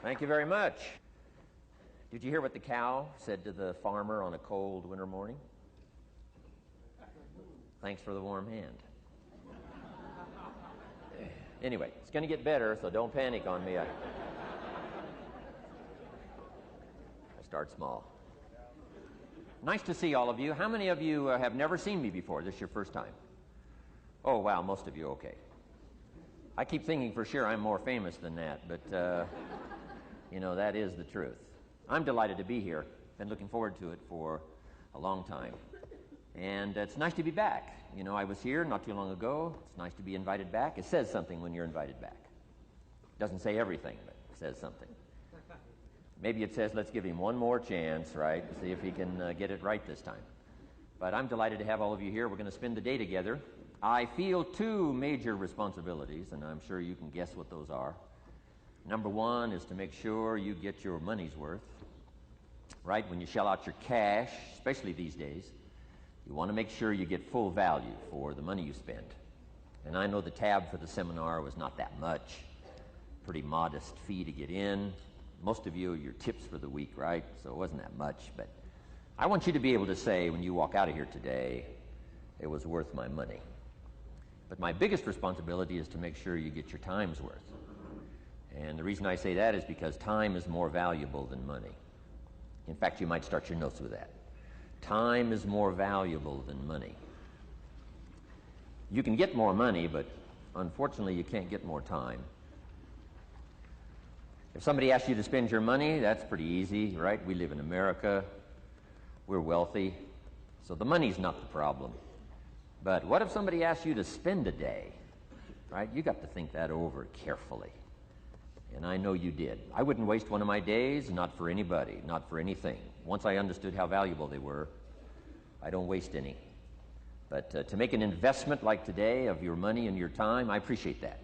Thank you very much. Did you hear what the cow said to the farmer on a cold winter morning? Thanks for the warm hand. Anyway, it's going to get better, so don't panic on me. I start small. Nice to see all of you. How many of you have never seen me before? This is your first time? Oh, wow, most of you, okay. I keep thinking for sure I'm more famous than that, but, that is the truth. I'm delighted to be here. Been looking forward to it for a long time. And it's nice to be back. I was here not too long ago. It's nice to be invited back. It says something when you're invited back. It doesn't say everything, but it says something. Maybe it says, let's give him one more chance, right? See if he can get it right this time. But I'm delighted to have all of you here. We're going to spend the day together. I feel two major responsibilities, and I'm sure you can guess what those are. Number one is to make sure you get your money's worth, right? When you shell out your cash, especially these days, you want to make sure you get full value for the money you spend. And I know the tab for the seminar was not that much. Pretty modest fee to get in. Most of you are your tips for the week, right? So it wasn't that much. But I want you to be able to say when you walk out of here today, it was worth my money. But my biggest responsibility is to make sure you get your time's worth. And the reason I say that is because time is more valuable than money. In fact, you might start your notes with that. Time is more valuable than money. You can get more money, but unfortunately you can't get more time. If somebody asks you to spend your money, that's pretty easy, right? We live in America. We're wealthy. So the money's not the problem. But what if somebody asks you to spend a day, right? You got to think that over carefully. And I know you did. I wouldn't waste one of my days, not for anybody, not for anything. Once I understood how valuable they were, I don't waste any. But to make an investment like today of your money and your time, I appreciate that.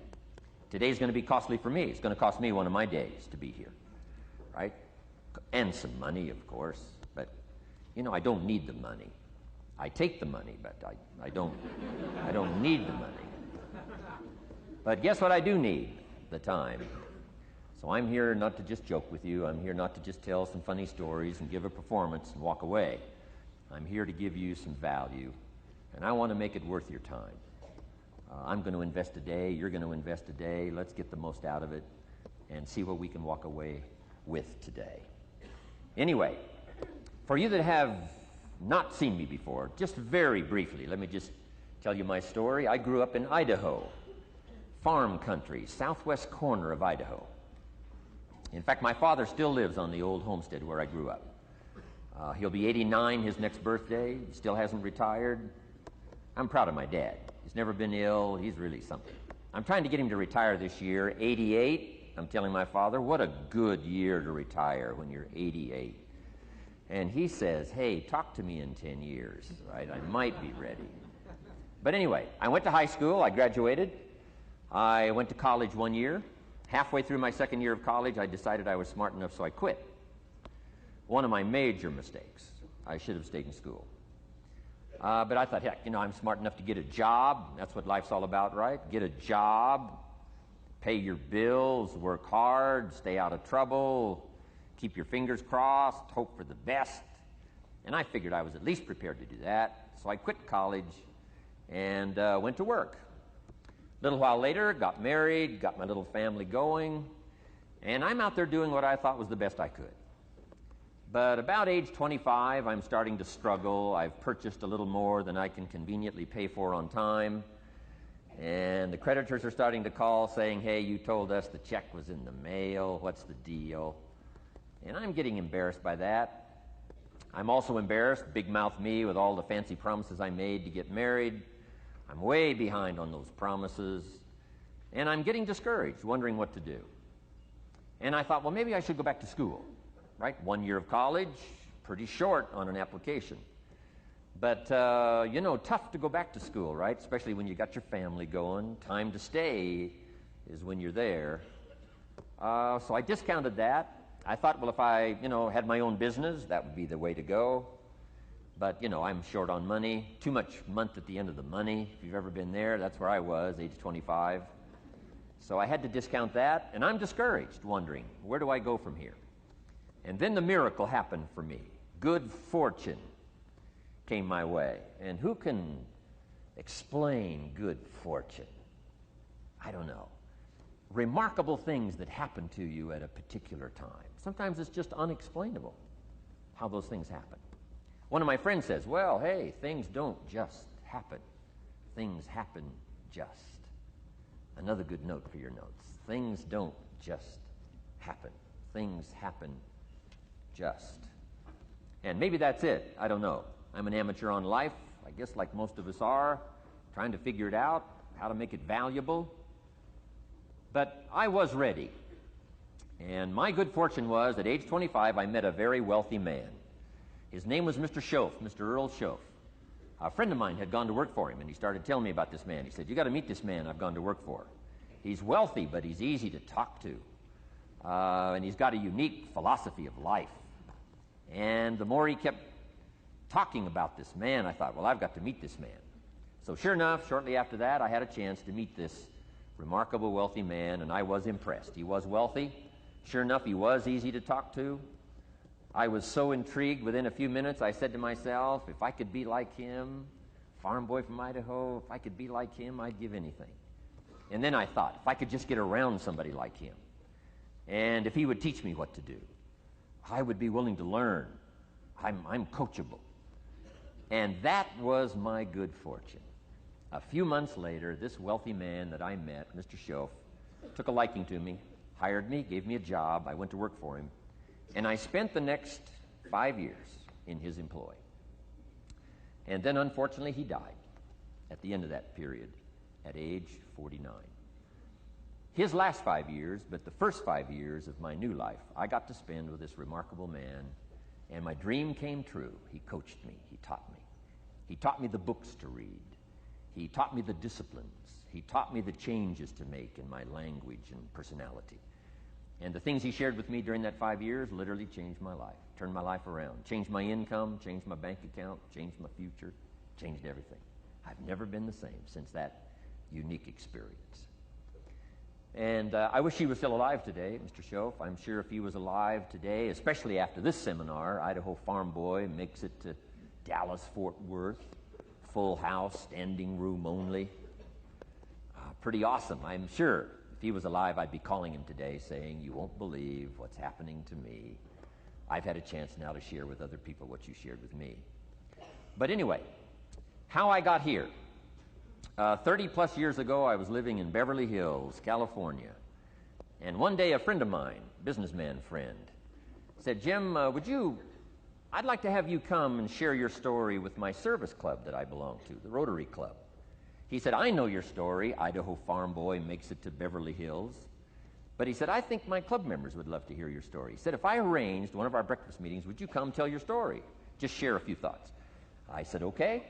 Today's going to be costly for me. It's going to cost me one of my days to be here, right? And some money, of course. But, I don't need the money. I take the money, but I don't need the money. But guess what I do need? The time. So I'm here not to just joke with you. I'm here not to just tell some funny stories and give a performance and walk away. I'm here to give you some value, and I want to make it worth your time. I'm going to invest a day. You're going to invest a day. Let's get the most out of it and see what we can walk away with today. Anyway, for you that have not seen me before, just very briefly, let me just tell you my story. I grew up in Idaho, farm country, southwest corner of Idaho. In fact, my father still lives on the old homestead where I grew up. He'll be 89 his next birthday. He still hasn't retired. I'm proud of my dad. He's never been ill. He's really something. I'm trying to get him to retire this year, 88. I'm telling my father, what a good year to retire when you're 88. And he says, hey, talk to me in 10 years, right? I might be ready. But anyway, I went to high school. I graduated. I went to college 1 year. Halfway through my second year of college, I decided I was smart enough, so I quit. One of my major mistakes. I should have stayed in school. But I thought, heck, I'm smart enough to get a job. That's what life's all about, right? Get a job, pay your bills, work hard, stay out of trouble, keep your fingers crossed, hope for the best. And I figured I was at least prepared to do that. So I quit college and went to work. A little while later, got married, got my little family going, and I'm out there doing what I thought was the best I could. But about age 25, I'm starting to struggle. I've purchased a little more than I can conveniently pay for on time, and the creditors are starting to call saying, hey, you told us the check was in the mail. What's the deal? And I'm getting embarrassed by that. I'm also embarrassed, big mouth me, with all the fancy promises I made to get married. I'm way behind on those promises, and I'm getting discouraged, wondering what to do. And I thought, well, maybe I should go back to school, right? 1 year of college, pretty short on an application. But, tough to go back to school, right? Especially when you got your family going. Time to stay is when you're there. So I discounted that. I thought, well, if I, had my own business, that would be the way to go. But, I'm short on money, too much month at the end of the money. If you've ever been there, that's where I was, age 25. So I had to discount that, and I'm discouraged, wondering, where do I go from here? And then the miracle happened for me. Good fortune came my way. And who can explain good fortune? I don't know. Remarkable things that happen to you at a particular time. Sometimes it's just unexplainable how those things happen. One of my friends says, well, hey, things don't just happen. Things happen just. Another good note for your notes. Things don't just happen. Things happen just. And maybe that's it. I don't know. I'm an amateur on life, I guess like most of us are, trying to figure it out, how to make it valuable. But I was ready. And my good fortune was, at age 25, I met a very wealthy man. His name was Mr. Schoaf, Mr. Earl Schoaf. A friend of mine had gone to work for him, and he started telling me about this man. He said, you got to meet this man I've gone to work for. He's wealthy, but he's easy to talk to. And he's got a unique philosophy of life. And the more he kept talking about this man, I thought, well, I've got to meet this man. So sure enough, shortly after that, I had a chance to meet this remarkable wealthy man, and I was impressed. He was wealthy. Sure enough, he was easy to talk to. I was so intrigued, within a few minutes, I said to myself, if I could be like him, farm boy from Idaho, if I could be like him, I'd give anything. And then I thought, if I could just get around somebody like him, and if he would teach me what to do, I would be willing to learn. I'm coachable. And that was my good fortune. A few months later, this wealthy man that I met, Mr. Schoaf, took a liking to me, hired me, gave me a job. I went to work for him. And I spent the next 5 years in his employ. And then, unfortunately, he died at the end of that period at age 49. His last 5 years, but the first 5 years of my new life, I got to spend with this remarkable man, and my dream came true. He coached me. He taught me. He taught me the books to read. He taught me the disciplines. He taught me the changes to make in my language and personality. And the things he shared with me during that 5 years literally changed my life, turned my life around, changed my income, changed my bank account, changed my future, changed everything. I've never been the same since that unique experience. And I wish he was still alive today, Mr. Schoaf. I'm sure if he was alive today, especially after this seminar, Idaho Farm Boy makes it to Dallas-Fort Worth, full house, standing room only. Pretty awesome. I'm sure if he was alive, I'd be calling him today saying, you won't believe what's happening to me. I've had a chance now to share with other people what you shared with me. But anyway, how I got here. 30 plus years ago, I was living in Beverly Hills, California. And one day, a friend of mine, businessman friend, said, Jim, I'd like to have you come and share your story with my service club that I belong to, the Rotary Club. He said, I know your story, Idaho Farm Boy makes it to Beverly Hills. But he said, I think my club members would love to hear your story. He said, if I arranged one of our breakfast meetings, would you come tell your story? Just share a few thoughts. I said, okay.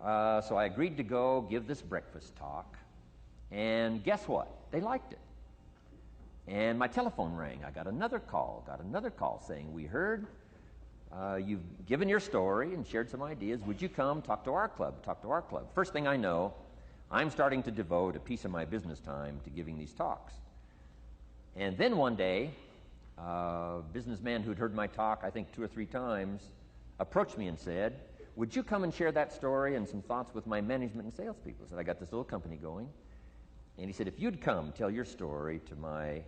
So I agreed to go give this breakfast talk. And guess what? They liked it. And my telephone rang. I got another call saying, we heard you've given your story and shared some ideas. Would you come talk to our club? First thing I know, I'm starting to devote a piece of my business time to giving these talks. And then one day, a businessman who'd heard my talk, I think 2 or 3 times, approached me and said, would you come and share that story and some thoughts with my management and salespeople? I said, I got this little company going. And he said, if you'd come tell your story to my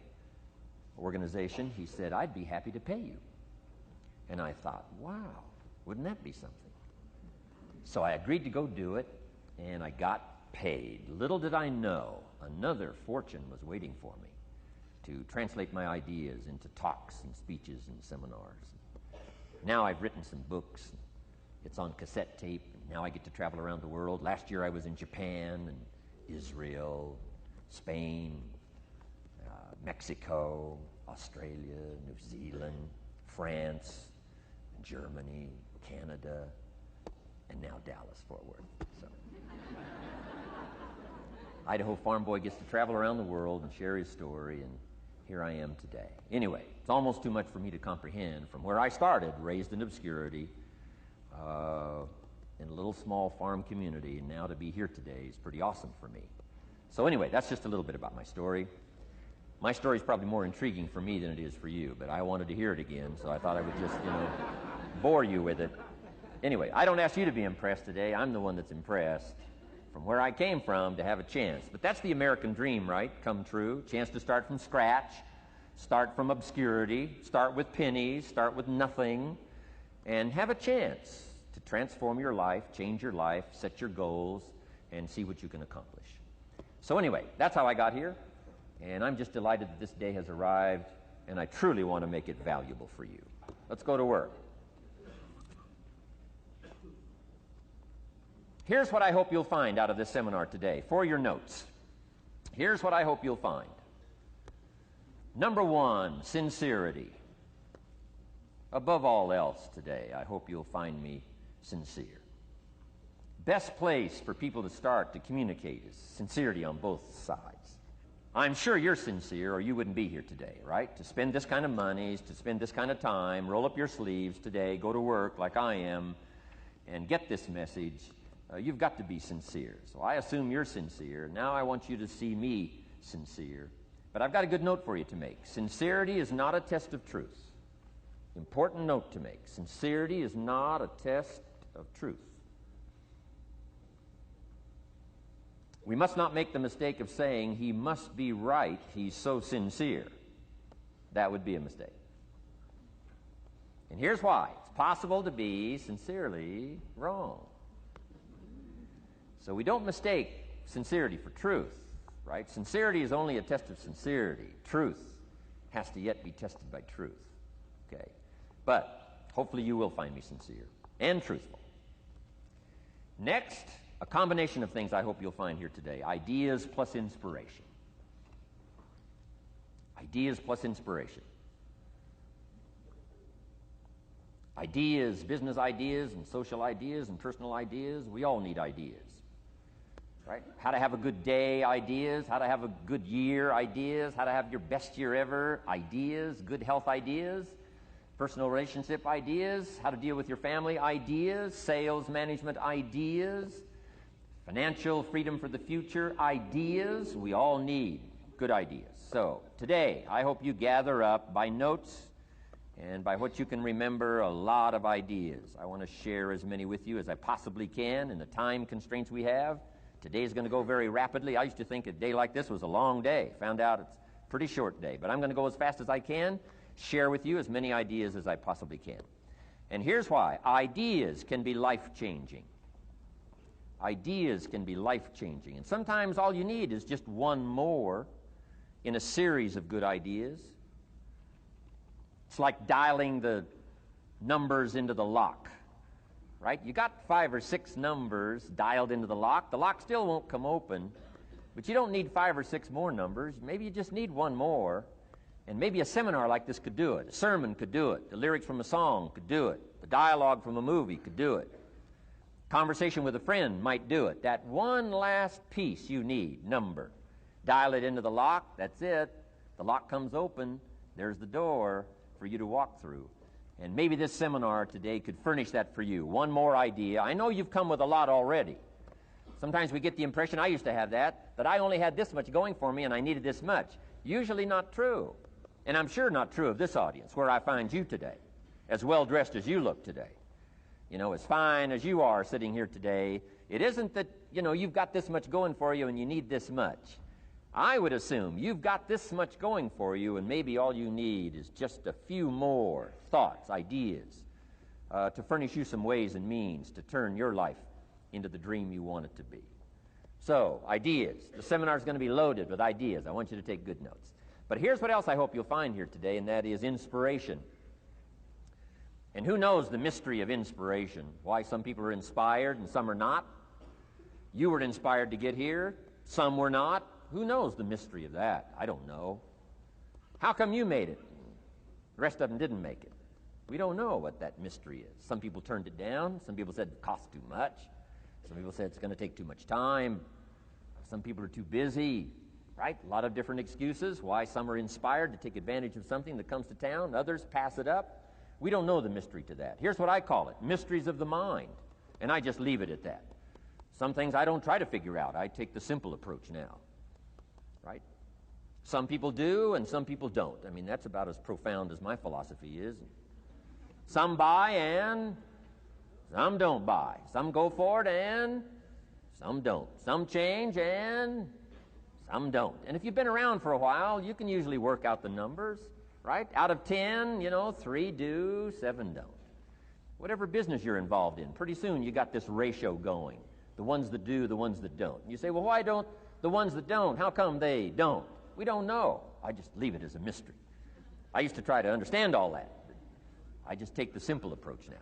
organization, he said, I'd be happy to pay you. And I thought, wow, wouldn't that be something? So I agreed to go do it, and I got paid. Little did I know, another fortune was waiting for me to translate my ideas into talks and speeches and seminars. Now I've written some books. It's on cassette tape. Now I get to travel around the world. Last year I was in Japan and Israel, Spain, Mexico, Australia, New Zealand, France, Germany, Canada, and now Dallas-Fort Worth. So. Idaho Farm Boy gets to travel around the world and share his story, and here I am today. Anyway, it's almost too much for me to comprehend from where I started, raised in obscurity, in a little small farm community, and now to be here today is pretty awesome for me. So anyway, that's just a little bit about my story. My story is probably more intriguing for me than it is for you, but I wanted to hear it again, so I thought I would just, bore you with it. Anyway, I don't ask you to be impressed today. I'm the one that's impressed from where I came from to have a chance. But that's the American dream, right? Come true. Chance to start from scratch, start from obscurity, start with pennies, start with nothing, and have a chance to transform your life, change your life, set your goals, and see what you can accomplish. So anyway, that's how I got here, and I'm just delighted that this day has arrived, and I truly want to make it valuable for you. Let's go to work. Here's what I hope you'll find out of this seminar today for your notes. Here's what I hope you'll find. Number one, sincerity. Above all else today, I hope you'll find me sincere. Best place for people to start to communicate is sincerity on both sides. I'm sure you're sincere or you wouldn't be here today, right? To spend this kind of money, to spend this kind of time, roll up your sleeves today, go to work like I am, and get this message. You've got to be sincere. So I assume you're sincere. Now I want you to see me sincere. But I've got a good note for you to make. Sincerity is not a test of truth. Important note to make. Sincerity is not a test of truth. We must not make the mistake of saying he must be right, he's so sincere. That would be a mistake. And here's why. It's possible to be sincerely wrong. So we don't mistake sincerity for truth, right? Sincerity is only a test of sincerity. Truth has to yet be tested by truth, okay? But hopefully you will find me sincere and truthful. Next, a combination of things I hope you'll find here today. Ideas plus inspiration. Ideas plus inspiration. Ideas, business ideas and social ideas and personal ideas, we all need ideas. Right? How to have a good day ideas, how to have a good year ideas, how to have your best year ever ideas, good health ideas, personal relationship ideas, how to deal with your family ideas, sales management ideas, financial freedom for the future ideas. We all need good ideas. So today, I hope you gather up by notes and by what you can remember a lot of ideas. I want to share as many with you as I possibly can in the time constraints we have. Today's going to go very rapidly. I used to think a day like this was a long day. Found out it's a pretty short day. But I'm going to go as fast as I can, share with you as many ideas as I possibly can. And here's why. Ideas can be life-changing. Ideas can be life-changing. And sometimes all you need is just one more in a series of good ideas. It's like dialing the numbers into the lock. Right? You got 5 or 6 numbers dialed into the lock. The lock still won't come open, but you don't need 5 or 6 more numbers. Maybe you just need one more, and maybe a seminar like this could do it. A sermon could do it. The lyrics from a song could do it. The dialogue from a movie could do it. Conversation with a friend might do it. That one last piece you need, number. Dial it into the lock. That's it. The lock comes open. There's the door for you to walk through. And maybe this seminar today could furnish that for you. One more idea. I know you've come with a lot already. Sometimes we get the impression, I used to have that I only had this much going for me and I needed this much. Usually not true. And I'm sure not true of this audience, where I find you today, as well-dressed as you look today. As fine as you are sitting here today. It isn't that, you've got this much going for you and you need this much. I would assume you've got this much going for you, and maybe all you need is just a few more thoughts, ideas, to furnish you some ways and means to turn your life into the dream you want it to be. So, ideas. The seminar is going to be loaded with ideas. I want you to take good notes. But here's what else I hope you'll find here today, and that is inspiration. And who knows the mystery of inspiration? Why some people are inspired and some are not? You were inspired to get here. Some were not. Who knows the mystery of that? I don't know. How come you made it? The rest of them didn't make it. We don't know what that mystery is. Some people turned it down. Some people said it cost too much. Some people said it's going to take too much time. Some people are too busy, right? A lot of different excuses why some are inspired to take advantage of something that comes to town. Others pass it up. We don't know the mystery to that. Here's what I call it, mysteries of the mind. And I just leave it at that. Some things I don't try to figure out. I take the simple approach now. right? Some people do and some people don't. I mean, that's about as profound as my philosophy is. Some buy and some don't buy. Some go for it and some don't. Some change and some don't. And if you've been around for a while, you can usually work out the numbers, right? Out of 10, 3 do, 7 don't. Whatever business you're involved in, pretty soon you got this ratio going. The ones that do, the ones that don't. You say, well, why don't the ones that don't, how come they don't? We don't know. I just leave it as a mystery. I used to try to understand all that. I just take the simple approach now.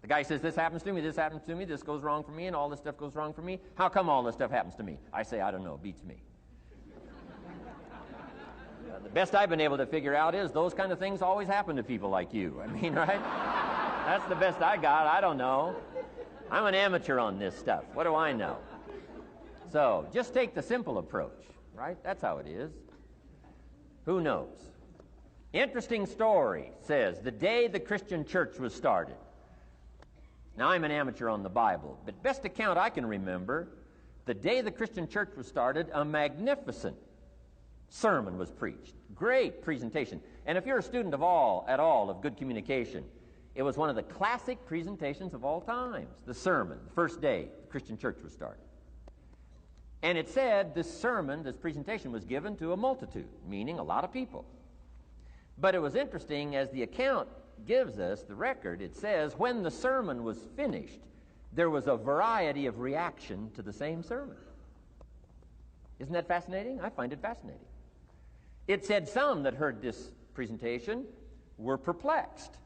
The guy says, this happens to me, this happens to me, this goes wrong for me, and all this stuff goes wrong for me. How come all this stuff happens to me? I say, I don't know, beats me. The best I've been able to figure out is those kind of things always happen to people like you. I mean, right? That's the best I got. I don't know. I'm an amateur on this stuff. What do I know? So just take the simple approach, right? That's how it is. Who knows? Interesting story says the day the Christian church was started. Now, I'm an amateur on the Bible, but best account I can remember, the day the Christian church was started, a magnificent sermon was preached. Great presentation. And if you're a student at all of good communication, it was one of the classic presentations of all times. The sermon, the first day the Christian church was started. And it said this sermon, this presentation was given to a multitude, meaning a lot of people. But it was interesting, as the account gives us, the record, it says, when the sermon was finished, there was a variety of reaction to the same sermon. Isn't that fascinating? I find it fascinating. It said some that heard this presentation were perplexed.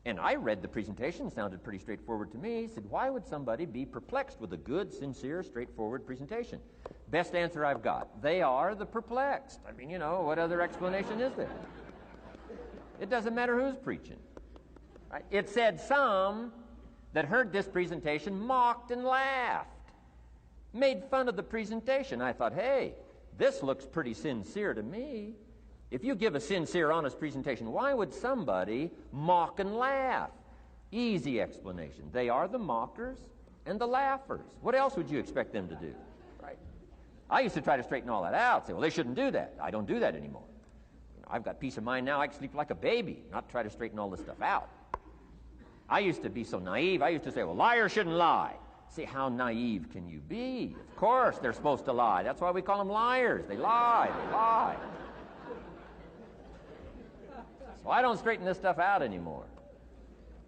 And I read the presentation, it sounded pretty straightforward to me. He said, why would somebody be perplexed with a good, sincere, straightforward presentation? Best answer I've got. They are the perplexed. I mean, what other explanation is there? It doesn't matter who's preaching. Right? It said some that heard this presentation mocked and laughed, made fun of the presentation. I thought, hey, this looks pretty sincere to me. If you give a sincere, honest presentation, why would somebody mock and laugh? Easy explanation. They are the mockers and the laughers. What else would you expect them to do? Right? I used to try to straighten all that out, say, well, they shouldn't do that. I don't do that anymore. I've got peace of mind now. I can sleep like a baby, not try to straighten all this stuff out. I used to be so naive. I used to say, well, liars shouldn't lie. See, how naive can you be? Of course they're supposed to lie. That's why we call them liars. They lie. They lie. So I don't straighten this stuff out anymore.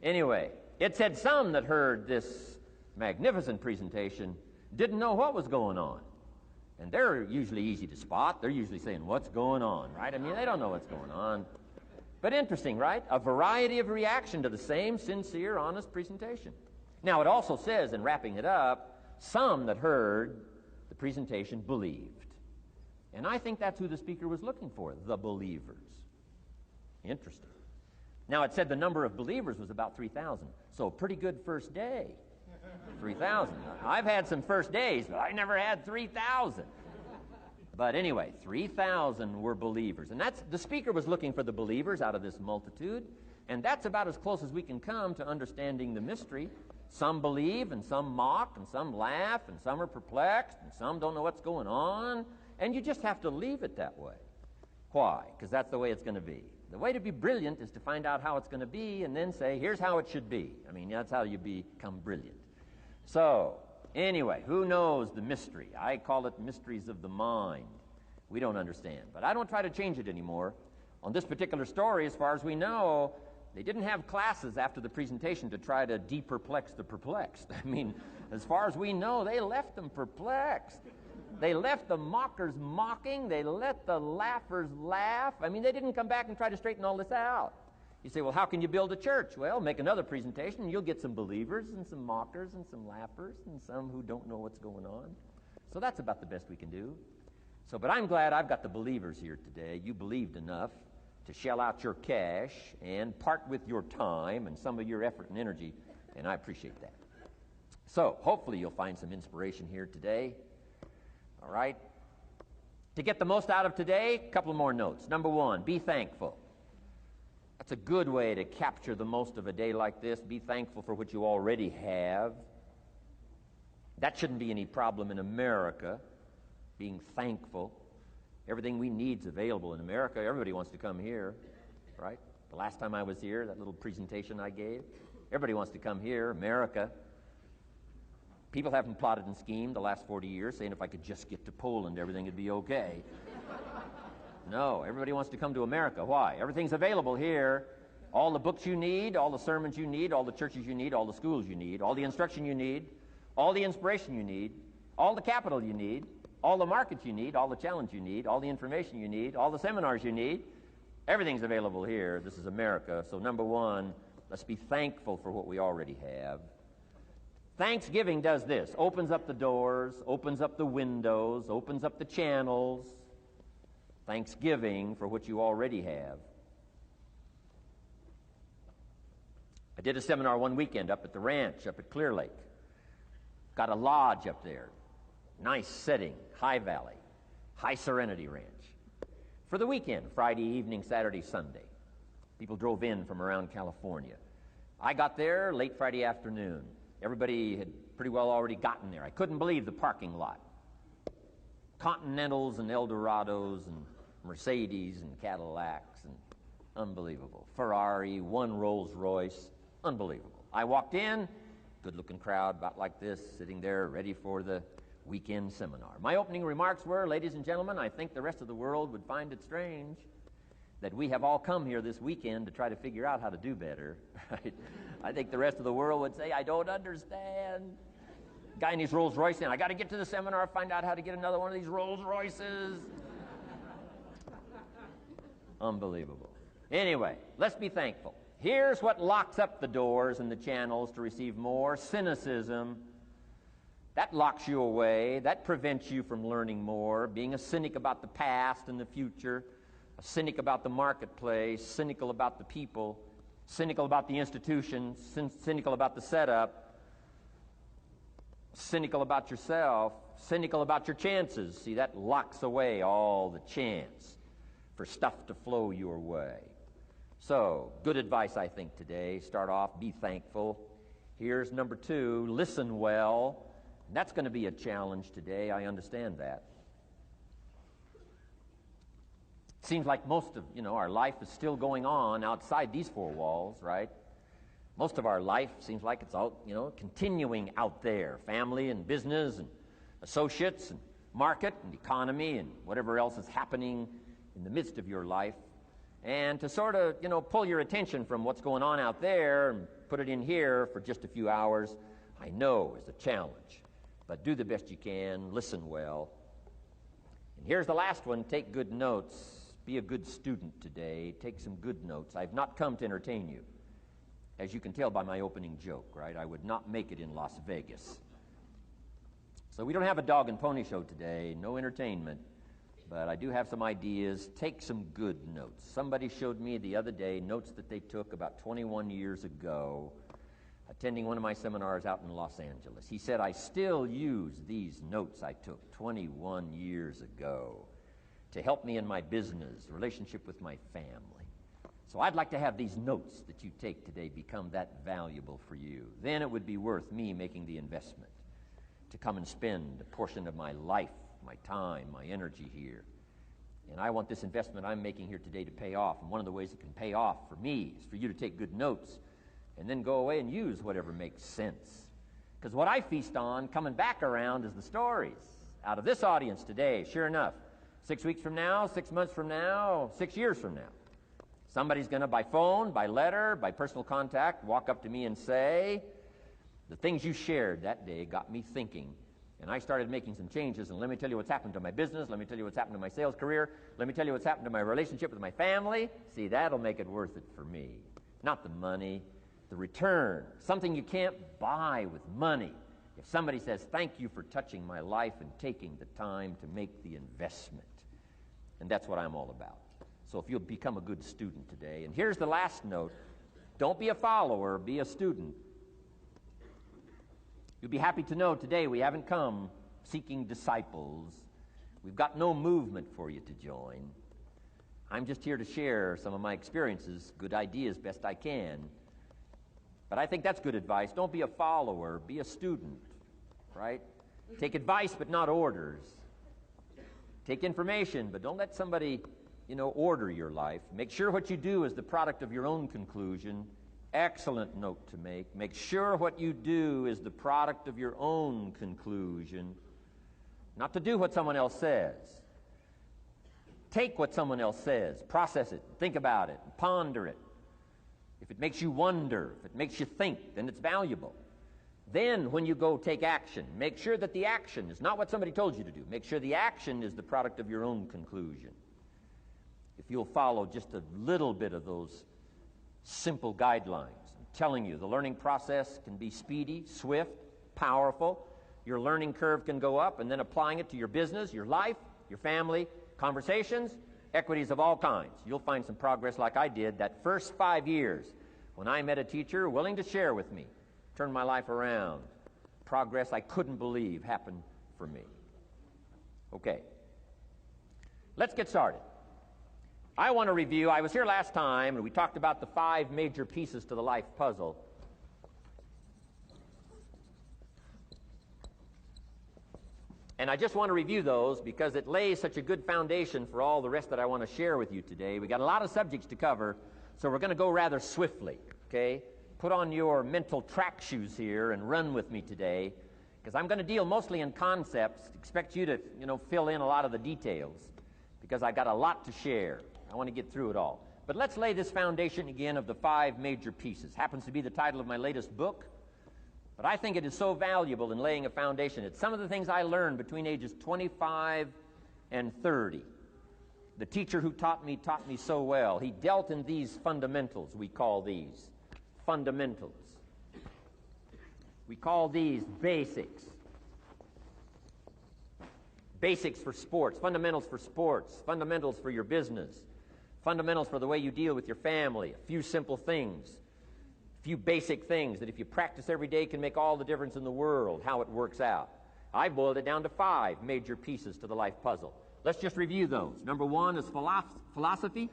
Anyway, it said some that heard this magnificent presentation didn't know what was going on. And they're usually easy to spot. They're usually saying, what's going on, right? I mean, they don't know what's going on. But interesting, right? A variety of reaction to the same sincere, honest presentation. Now, it also says, in wrapping it up, some that heard the presentation believed. And I think that's who the speaker was looking for, the believers. Interesting. Now, it said the number of believers was about 3,000. So a pretty good first day. 3,000. I've had some first days, but I never had 3,000. But anyway, 3,000 were believers. And the speaker was looking for the believers out of this multitude. And that's about as close as we can come to understanding the mystery. Some believe, and some mock, and some laugh, and some are perplexed, and some don't know what's going on. And you just have to leave it that way. Why? Because that's the way it's going to be. The way to be brilliant is to find out how it's going to be and then say, here's how it should be. I mean, that's how you become brilliant. So, anyway, who knows the mystery? I call it mysteries of the mind. We don't understand. But I don't try to change it anymore. On this particular story, as far as we know, they didn't have classes after the presentation to try to de-perplex the perplexed. I mean, as far as we know, they left them perplexed. They left the mockers mocking. They let the laughers laugh. I mean, they didn't come back and try to straighten all this out. You say, well, how can you build a church? Well, make another presentation, and you'll get some believers and some mockers and some laughers and some who don't know what's going on. So that's about the best we can do. But I'm glad I've got the believers here today. You believed enough to shell out your cash and part with your time and some of your effort and energy, and I appreciate that. So hopefully you'll find some inspiration here today. All right? To get the most out of today, a couple more notes. Number one, be thankful. That's a good way to capture the most of a day like this. Be thankful for what you already have. That shouldn't be any problem in America, being thankful. Everything we need is available in America. Everybody wants to come here, right? The last time I was here, that little presentation I gave, everybody wants to come here, America. People haven't plotted and schemed the last 40 years saying if I could just get to Poland, everything would be okay. No, everybody wants to come to America. Why? Everything's available here. All the books you need, all the sermons you need, all the churches you need, all the schools you need, all the instruction you need, all the inspiration you need, all the capital you need, all the markets you need, all the challenge you need, all the information you need, all the seminars you need. Everything's available here. This is America. So number one, let's be thankful for what we already have. Thanksgiving does this. Opens up the doors, opens up the windows, opens up the channels. Thanksgiving for what you already have. I did a seminar one weekend up at the ranch, up at Clear Lake. Got a lodge up there. Nice setting, high valley, high serenity ranch. For the weekend, Friday evening, Saturday, Sunday. People drove in from around California. I got there late Friday afternoon. Everybody had pretty well already gotten there. I couldn't believe the parking lot. Continentals and Eldorados and Mercedes and Cadillacs and unbelievable. Ferrari, one Rolls Royce, unbelievable. I walked in, good-looking crowd about like this, sitting there ready for the weekend seminar. My opening remarks were, ladies and gentlemen, I think the rest of the world would find it strange that we have all come here this weekend to try to figure out how to do better. Right? I think the rest of the world would say, I don't understand. Guy in his Rolls Royce saying, I got to get to the seminar, find out how to get another one of these Rolls Royces. Unbelievable. Anyway, let's be thankful. Here's what locks up the doors and the channels to receive more: cynicism. That locks you away. That prevents you from learning more. Being a cynic about the past and the future, a cynic about the marketplace, cynical about the people, cynical about the institutions, cynical about the setup, cynical about yourself, cynical about your chances. See, that locks away all the chance for stuff to flow your way. So, good advice, I think, today. Start off, be thankful. Here's number two, listen well. And that's going to be a challenge today. I understand that. It seems like most of, our life is still going on outside these four walls, right? Most of our life seems like it's out, continuing out there. Family and business and associates and market and economy and whatever else is happening in the midst of your life. And to sort of, pull your attention from what's going on out there and put it in here for just a few hours, I know is a challenge. But do the best you can, listen well. And here's the last one, take good notes. Be a good student today. Take some good notes. I've not come to entertain you. As you can tell by my opening joke, right? I would not make it in Las Vegas. So we don't have a dog and pony show today, no entertainment. But I do have some ideas. Take some good notes. Somebody showed me the other day notes that they took about 21 years ago, attending one of my seminars out in Los Angeles. He said, I still use these notes I took 21 years ago to help me in my business, relationship with my family. So I'd like to have these notes that you take today become that valuable for you. Then it would be worth me making the investment to come and spend a portion of my life, my time, my energy here. And I want this investment I'm making here today to pay off. And one of the ways it can pay off for me is for you to take good notes and then go away and use whatever makes sense. Because what I feast on coming back around is the stories out of this audience today. Sure enough, 6 weeks from now, 6 months from now, 6 years from now, somebody's going to, by phone, by letter, by personal contact, walk up to me and say, the things you shared that day got me thinking. And I started making some changes, and let me tell you what's happened to my business. Let me tell you what's happened to my sales career. Let me tell you what's happened to my relationship with my family. See, that'll make it worth it for me. Not the money, the return. Something you can't buy with money. If somebody says, thank you for touching my life and taking the time to make the investment. And that's what I'm all about. So if you'll become a good student today. And here's the last note. Don't be a follower, be a student. You'll be happy to know today we haven't come seeking disciples. We've got no movement for you to join. I'm just here to share some of my experiences, good ideas, best I can. But I think that's good advice. Don't be a follower, be a student, right? Take advice but not orders. Take information, but don't let somebody, order your life. Make sure what you do is the product of your own conclusion. Excellent note to make. Make sure what you do is the product of your own conclusion. Not to do what someone else says. Take what someone else says, process it, think about it, ponder it. If it makes you wonder, if it makes you think, then it's valuable. Then when you go take action, make sure that the action is not what somebody told you to do. Make sure the action is the product of your own conclusion. If you'll follow just a little bit of those simple guidelines, I'm telling you, the learning process can be speedy, swift, powerful. Your learning curve can go up, and then applying it to your business, your life, your family, conversations, equities of all kinds. You'll find some progress like I did that first 5 years when I met a teacher willing to share with me, turn my life around. Progress I couldn't believe happened for me. Okay, let's get started. I want to review, I was here last time and we talked about the 5 major pieces to the life puzzle. And I just want to review those because it lays such a good foundation for all the rest that I want to share with you today. We got a lot of subjects to cover, so we're going to go rather swiftly, okay? Put on your mental track shoes here and run with me today, because I'm going to deal mostly in concepts. Expect you to, fill in a lot of the details, because I've got a lot to share. I want to get through it all. But let's lay this foundation again of the 5 major pieces. Happens to be the title of my latest book. But I think it is so valuable in laying a foundation. It's some of the things I learned between ages 25 and 30. The teacher who taught me so well. He dealt in these fundamentals, we call these fundamentals. We call these basics. Basics for sports, fundamentals for sports, fundamentals for your business, fundamentals for the way you deal with your family, a few simple things. Few basic things that if you practice every day can make all the difference in the world, how it works out. I boiled it down to 5 major pieces to the life puzzle. Let's just review those. Number 1 is philosophy.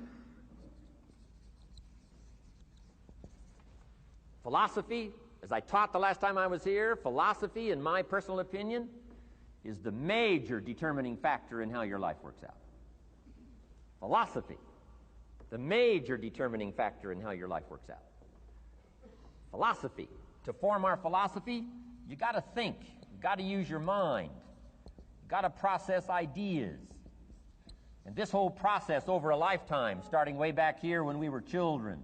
Philosophy, as I taught the last time I was here, philosophy, in my personal opinion, is the major determining factor in how your life works out. Philosophy, the major determining factor in how your life works out. Philosophy. To form our philosophy, you got to think. You got to use your mind. You got to process ideas. And this whole process over a lifetime, starting way back here when we were children,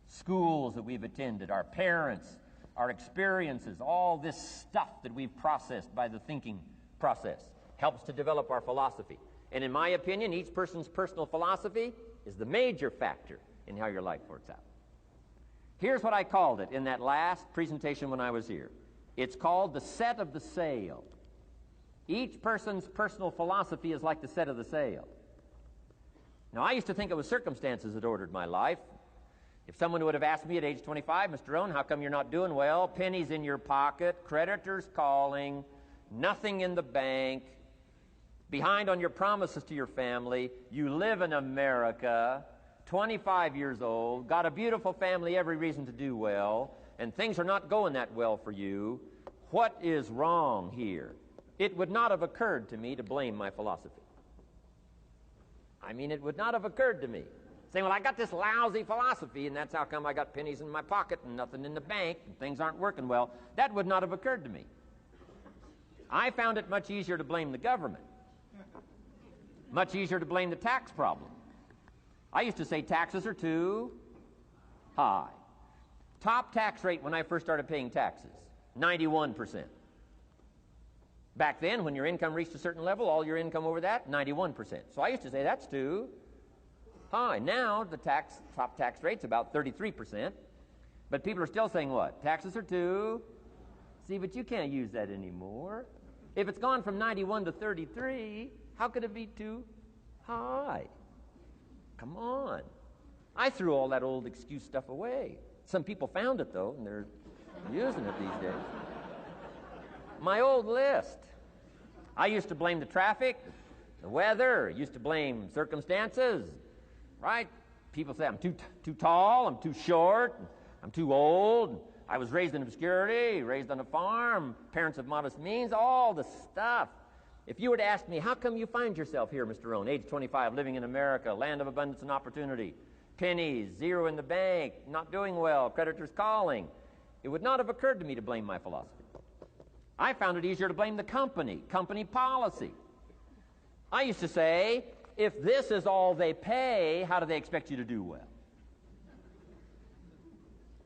schools that we've attended, our parents, our experiences, all this stuff that we've processed by the thinking process helps to develop our philosophy. And in my opinion, each person's personal philosophy is the major factor in how your life works out. Here's what I called it in that last presentation when I was here. It's called the set of the sail. Each person's personal philosophy is like the set of the sail. Now, I used to think it was circumstances that ordered my life. If someone would have asked me at age 25, Mr. Rohn, how come you're not doing well? Pennies in your pocket, creditors calling, nothing in the bank, behind on your promises to your family, you live in America, 25 years old, got a beautiful family, every reason to do well, and things are not going that well for you. What is wrong here? It would not have occurred to me to blame my philosophy. It would not have occurred to me. Saying, well, I got this lousy philosophy, and that's how come I got pennies in my pocket and nothing in the bank, and things aren't working well. That would not have occurred to me. I found it much easier to blame the government. Much easier to blame the tax problem. I used to say taxes are too high. Top tax rate when I first started paying taxes, 91%. Back then, when your income reached a certain level, all your income over that, 91%. So I used to say that's too high. Now, the top tax rate's about 33%. But people are still saying what? Taxes are too. See, but you can't use that anymore. If it's gone from 91 to 33, how could it be too high? Come on. I threw all that old excuse stuff away. Some people found it, though, and they're using it these days. My old list. I used to blame the traffic, the weather, used to blame circumstances, right? People say I'm too tall, I'm too short, I'm too old, I was raised in obscurity, raised on a farm, parents of modest means, all the stuff. If you were to ask me, how come you find yourself here, Mr. Rohn, age 25, living in America, land of abundance and opportunity, pennies, zero in the bank, not doing well, creditors calling, it would not have occurred to me to blame my philosophy. I found it easier to blame the company policy. I used to say, if this is all they pay, how do they expect you to do well?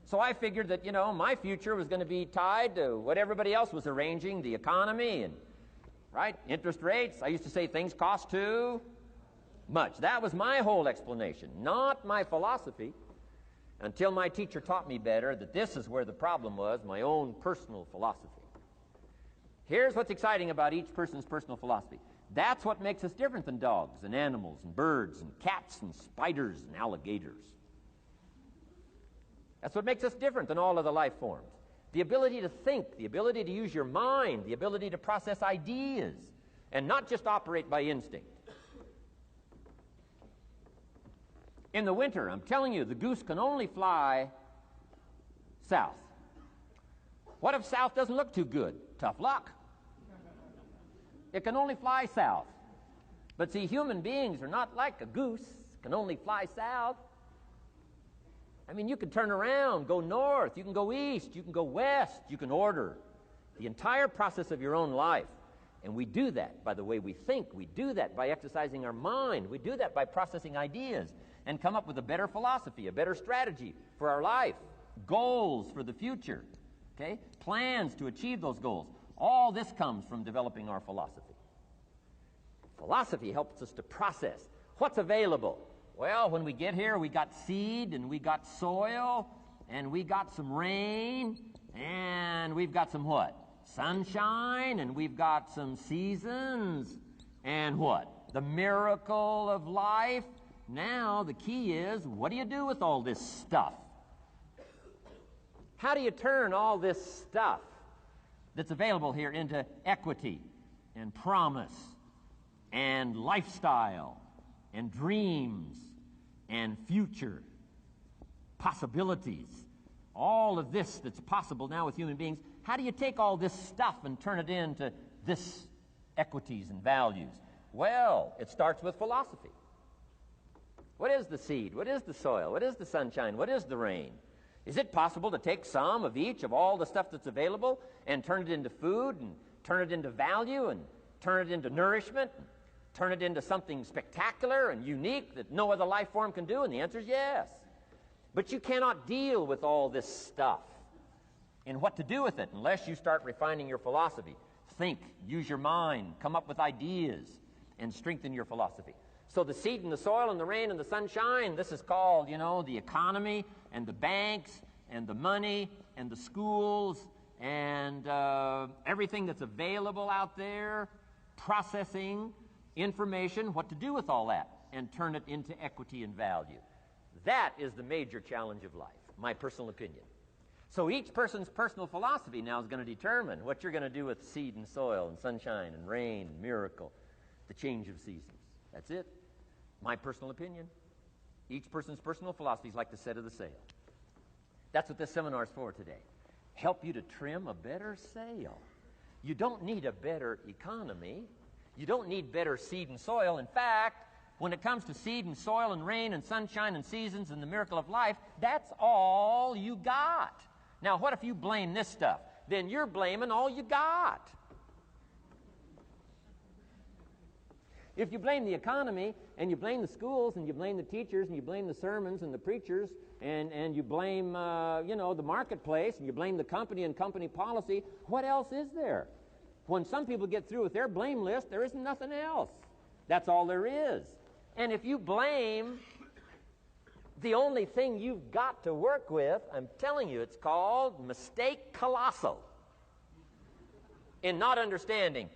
So I figured that, my future was going to be tied to what everybody else was arranging, the economy and, interest rates. I used to say things cost too much. That was my whole explanation, not my philosophy, until my teacher taught me better that this is where the problem was, my own personal philosophy. Here's what's exciting about each person's personal philosophy. That's what makes us different than dogs and animals and birds and cats and spiders and alligators. That's what makes us different than all other life forms. The ability to think, the ability to use your mind, the ability to process ideas, and not just operate by instinct. In the winter, I'm telling you, the goose can only fly south. What if south doesn't look too good? Tough luck. It can only fly south. But see, human beings are not like a goose, can only fly south. I mean, you can turn around, go north, you can go east, you can go west, you can order the entire process of your own life. And we do that by the way we think. We do that by exercising our mind. We do that by processing ideas and come up with a better philosophy, a better strategy for our life, goals for the future, okay? Plans to achieve those goals. All this comes from developing our philosophy. Philosophy helps us to process what's available. Well, when we get here, we got seed, and we got soil, and we got some rain, and we've got some what? Sunshine, and we've got some seasons, and what? The miracle of life. Now, the key is, what do you do with all this stuff? How do you turn all this stuff that's available here into equity and promise and lifestyle and dreams and future possibilities? All of this that's possible now with human beings, how do you take all this stuff and turn it into this equities and values? Well, it starts with philosophy. What is the seed? What is the soil? What is the sunshine? What is the rain? Is it possible to take some of each of all the stuff that's available and turn it into food and turn it into value and turn it into nourishment and turn it into something spectacular and unique that no other life form can do? And the answer is yes. But you cannot deal with all this stuff and what to do with it unless you start refining your philosophy. Think, use your mind, come up with ideas, and strengthen your philosophy. So the seed and the soil and the rain and the sunshine, this is called, the economy and the banks and the money and the schools and everything that's available out there, processing information, what to do with all that, and turn it into equity and value. That is the major challenge of life, my personal opinion. So each person's personal philosophy now is going to determine what you're going to do with seed and soil and sunshine and rain and miracle, the change of seasons. That's it. My personal opinion. Each person's personal philosophy is like the set of the sail. That's what this seminar is for today. Help you to trim a better sail. You don't need a better economy. You don't need better seed and soil. In fact, when it comes to seed and soil and rain and sunshine and seasons and the miracle of life, that's all you got. Now, what if you blame this stuff? Then you're blaming all you got. If you blame the economy, and you blame the schools, and you blame the teachers, and you blame the sermons and the preachers, and you blame, the marketplace, and you blame the company and company policy, what else is there? When some people get through with their blame list, there isn't nothing else. That's all there is. And if you blame the only thing you've got to work with, I'm telling you, it's called mistake colossal in not understanding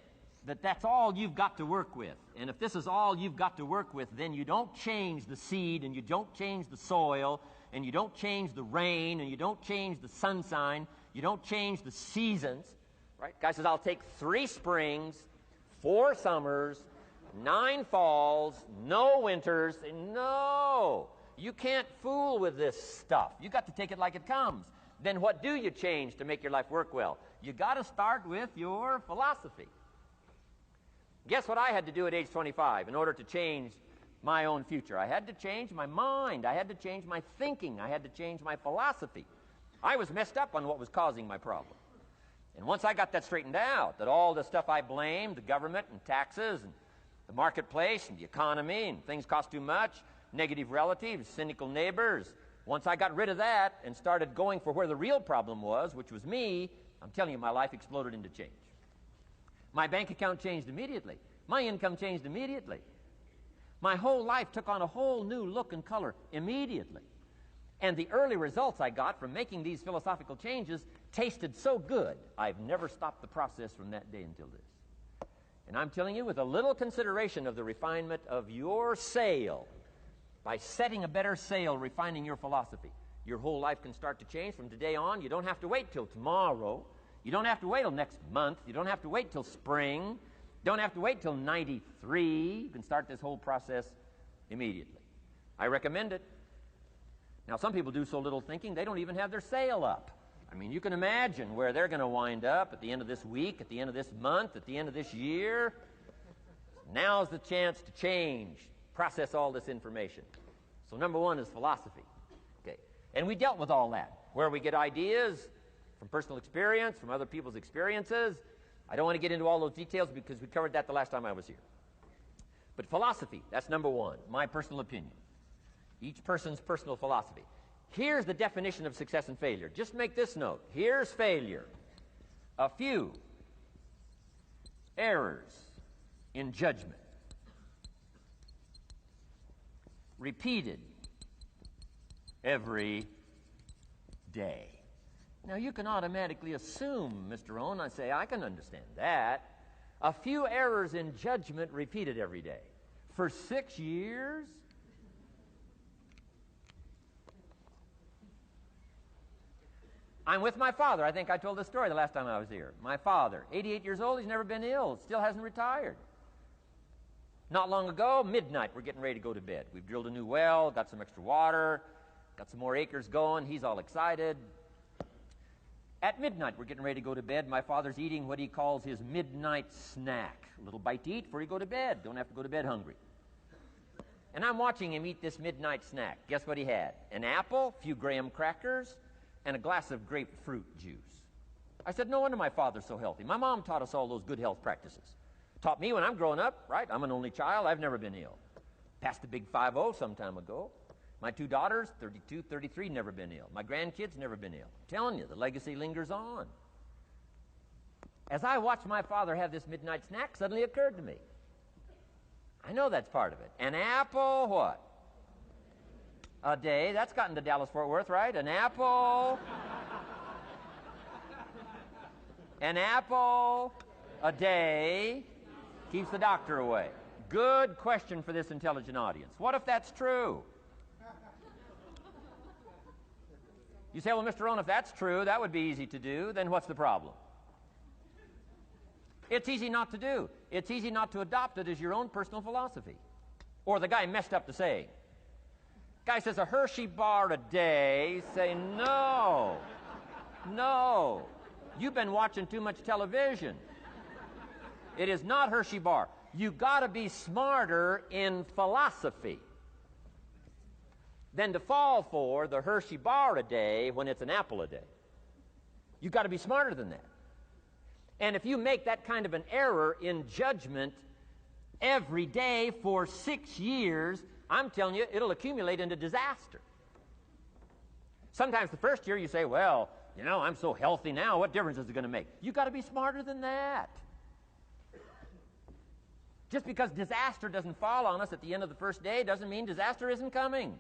that that's all you've got to work with. And if this is all you've got to work with, then you don't change the seed, and you don't change the soil, and you don't change the rain, and you don't change the sunshine, you don't change the seasons. Right? Guy says, I'll take 3 springs, 4 summers, 9 falls, no winters. No, you can't fool with this stuff. You got to take it like it comes. Then what do you change to make your life work well? You got to start with your philosophy. Guess what I had to do at age 25 in order to change my own future? I had to change my mind. I had to change my thinking. I had to change my philosophy. I was messed up on what was causing my problem. And once I got that straightened out, that all the stuff I blamed, the government and taxes and the marketplace and the economy and things cost too much, negative relatives, cynical neighbors, once I got rid of that and started going for where the real problem was, which was me, I'm telling you, my life exploded into change. My bank account changed immediately. My income changed immediately. My whole life took on a whole new look and color immediately. And the early results I got from making these philosophical changes tasted so good, I've never stopped the process from that day until this. And I'm telling you, with a little consideration of the refinement of your sail, by setting a better sail, refining your philosophy, your whole life can start to change from today on. You don't have to wait till tomorrow. You don't have to wait till next month. You don't have to wait till spring. You don't have to wait till 93. You can start this whole process immediately. I recommend it. Now, some people do so little thinking, they don't even have their sail up. I mean, you can imagine where they're going to wind up at the end of this week, at the end of this month, at the end of this year. Now's the chance to change, process all this information. So number one is philosophy. Okay. And we dealt with all that, where we get ideas from personal experience, from other people's experiences. I don't want to get into all those details because we covered that the last time I was here. But philosophy, that's number one, my personal opinion. Each person's personal philosophy. Here's the definition of success and failure. Just make this note. Here's failure. A few errors in judgment, repeated every day. Now, you can automatically assume, Mr. Rohn, I say, I can understand that. A few errors in judgment repeated every day. For 6 years? I'm with my father. I think I told this story the last time I was here. My father, 88 years old, he's never been ill, still hasn't retired. Not long ago, midnight, we're getting ready to go to bed. We've drilled a new well, got some extra water, got some more acres going. He's all excited. At midnight, we're getting ready to go to bed. My father's eating what he calls his midnight snack. A little bite to eat before you go to bed. Don't have to go to bed hungry. And I'm watching him eat this midnight snack. Guess what he had? An apple, a few graham crackers, and a glass of grapefruit juice. I said, no wonder my father's so healthy. My mom taught us all those good health practices. Taught me when I'm growing up, right? I'm an only child. I've never been ill. Passed the big 5-0 some time ago. My 2 daughters, 32, 33, never been ill. My grandkids, never been ill. I'm telling you, the legacy lingers on. As I watched my father have this midnight snack, suddenly occurred to me. I know that's part of it. An apple, what? A day. That's gotten to Dallas-Fort Worth, right? An apple. An apple a day keeps the doctor away. Good question for this intelligent audience. What if that's true? You say, well, Mr. Rohn, if that's true, that would be easy to do. Then what's the problem? It's easy not to do. It's easy not to adopt it as your own personal philosophy. Or the guy messed up the saying. Guy says a Hershey bar a day. Say, no. No. You've been watching too much television. It is not Hershey bar. You've got to be smarter in philosophy than to fall for the Hershey bar a day when it's an apple a day. You've got to be smarter than that. And if you make that kind of an error in judgment every day for 6 years, I'm telling you, it'll accumulate into disaster. Sometimes the first year you say, well, you know, I'm so healthy now, what difference is it going to make? You've got to be smarter than that. Just because disaster doesn't fall on us at the end of the first day doesn't mean disaster isn't coming.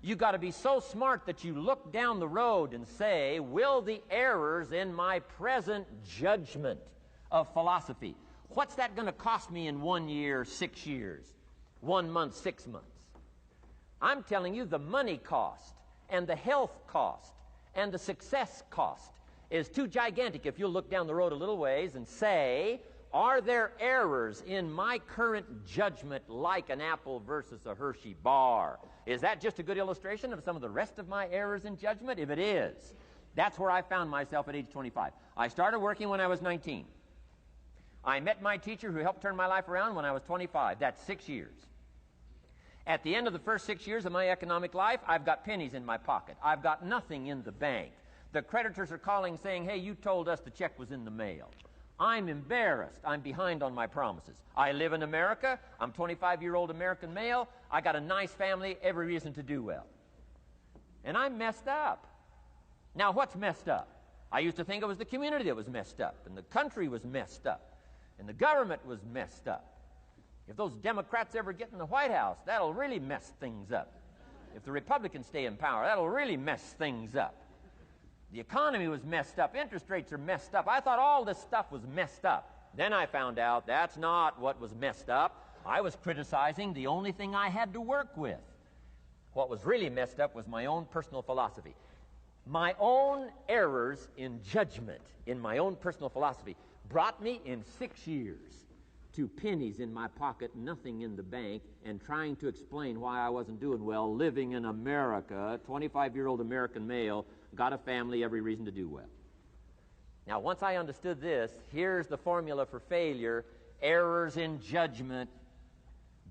You've got to be so smart that you look down the road and say, will the errors in my present judgment of philosophy, what's that going to cost me in 1 year, 6 years, 1 month, 6 months? I'm telling you, the money cost and the health cost and the success cost is too gigantic if you'll look down the road a little ways and say, are there errors in my current judgment like an apple versus a Hershey bar? Is that just a good illustration of some of the rest of my errors in judgment? If it is, that's where I found myself at age 25. I started working when I was 19. I met my teacher who helped turn my life around when I was 25. That's 6 years. At the end of the first 6 years of my economic life, I've got pennies in my pocket. I've got nothing in the bank. The creditors are calling saying, hey, you told us the check was in the mail. I'm embarrassed. I'm behind on my promises. I live in America. I'm 25-year-old American male. I got a nice family, every reason to do well. And I'm messed up. Now, what's messed up? I used to think it was the community that was messed up, and the country was messed up, and the government was messed up. If those Democrats ever get in the White House, that'll really mess things up. If the Republicans stay in power, that'll really mess things up. The economy was messed up. Interest rates are messed up. I thought all this stuff was messed up. Then I found out that's not what was messed up. I was criticizing the only thing I had to work with. What was really messed up was my own personal philosophy. My own errors in judgment in my own personal philosophy brought me in 6 years to pennies in my pocket, nothing in the bank, and trying to explain why I wasn't doing well, living in America, 25-year-old American male, got a family, every reason to do well. Now, once I understood this, here's the formula for failure: errors in judgment,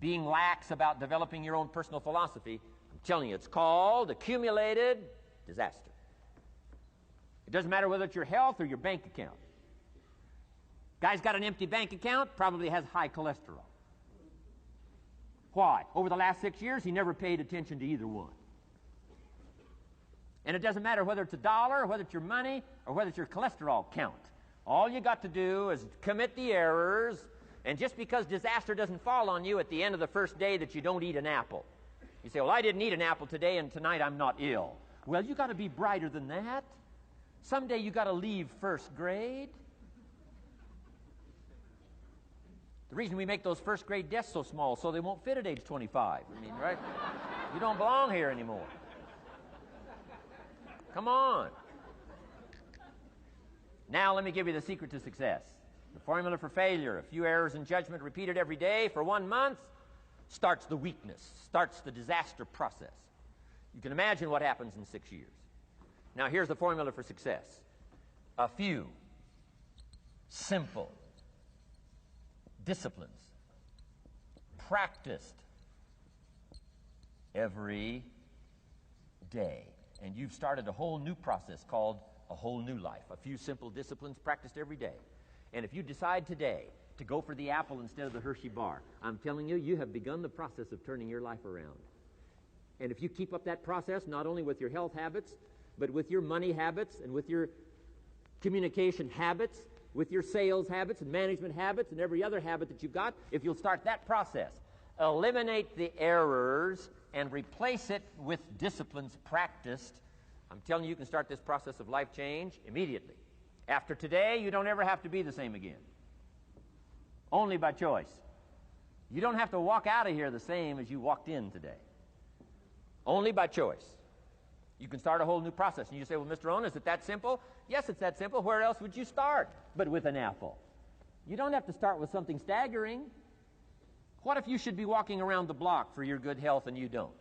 being lax about developing your own personal philosophy. I'm telling you, it's called accumulated disaster. It doesn't matter whether it's your health or your bank account. Guy's got an empty bank account, probably has high cholesterol. Why? Over the last 6 years, he never paid attention to either one. And it doesn't matter whether it's a dollar, or whether it's your money, or whether it's your cholesterol count. All you got to do is commit the errors, and just because disaster doesn't fall on you at the end of the first day that you don't eat an apple. You say, well, I didn't eat an apple today, and tonight I'm not ill. Well, you got to be brighter than that. Someday you got to leave first grade. The reason we make those first grade desks so small so they won't fit at age 25. I mean, right? You don't belong here anymore. Come on. Now let me give you the secret to success. The formula for failure: a few errors in judgment repeated every day for 1 month starts the weakness, starts the disaster process. You can imagine what happens in 6 years. Now here's the formula for success: a few simple disciplines practiced every day. And you've started a whole new process called a whole new life. A few simple disciplines practiced every day. And if you decide today to go for the apple instead of the Hershey bar, I'm telling you, you have begun the process of turning your life around. And if you keep up that process, not only with your health habits, but with your money habits and with your communication habits, with your sales habits and management habits and every other habit that you've got, if you'll start that process, eliminate the errors and replace it with disciplines practiced, I'm telling you, you can start this process of life change immediately. After today, you don't ever have to be the same again. Only by choice. You don't have to walk out of here the same as you walked in today. Only by choice. You can start a whole new process. And you say, well, Mr. Rohn, is it that simple? Yes, it's that simple. Where else would you start but with an apple? You don't have to start with something staggering. What if you should be walking around the block for your good health and you don't?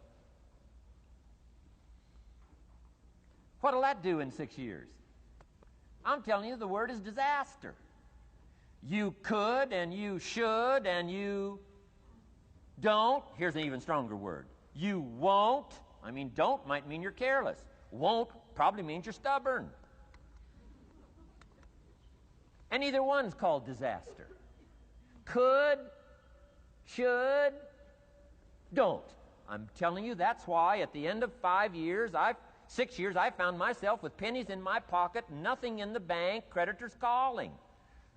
What'll that do in 6 years? I'm telling you, the word is disaster. You could and you should and you don't. Here's an even stronger word. You won't. I mean, don't might mean you're careless. Won't probably means you're stubborn. And either one's called disaster. Could, should, don't. I'm telling you, that's why at the end of 6 years, I found myself with pennies in my pocket, nothing in the bank, creditors calling.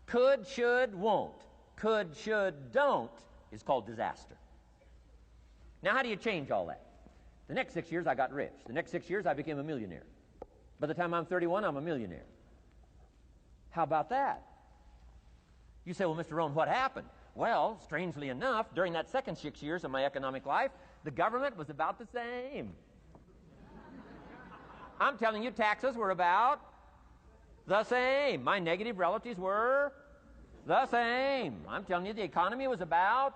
Could, should, won't. Could, should, don't is called disaster. Now, how do you change all that? The next 6 years, I got rich. The next 6 years, I became a millionaire. By the time I'm 31, I'm a millionaire. How about that? You say, well, Mr. Rohn, what happened? Well, strangely enough, during that second 6 years of my economic life, the government was about the same. I'm telling you, taxes were about the same. My negative relatives were the same. I'm telling you, the economy was about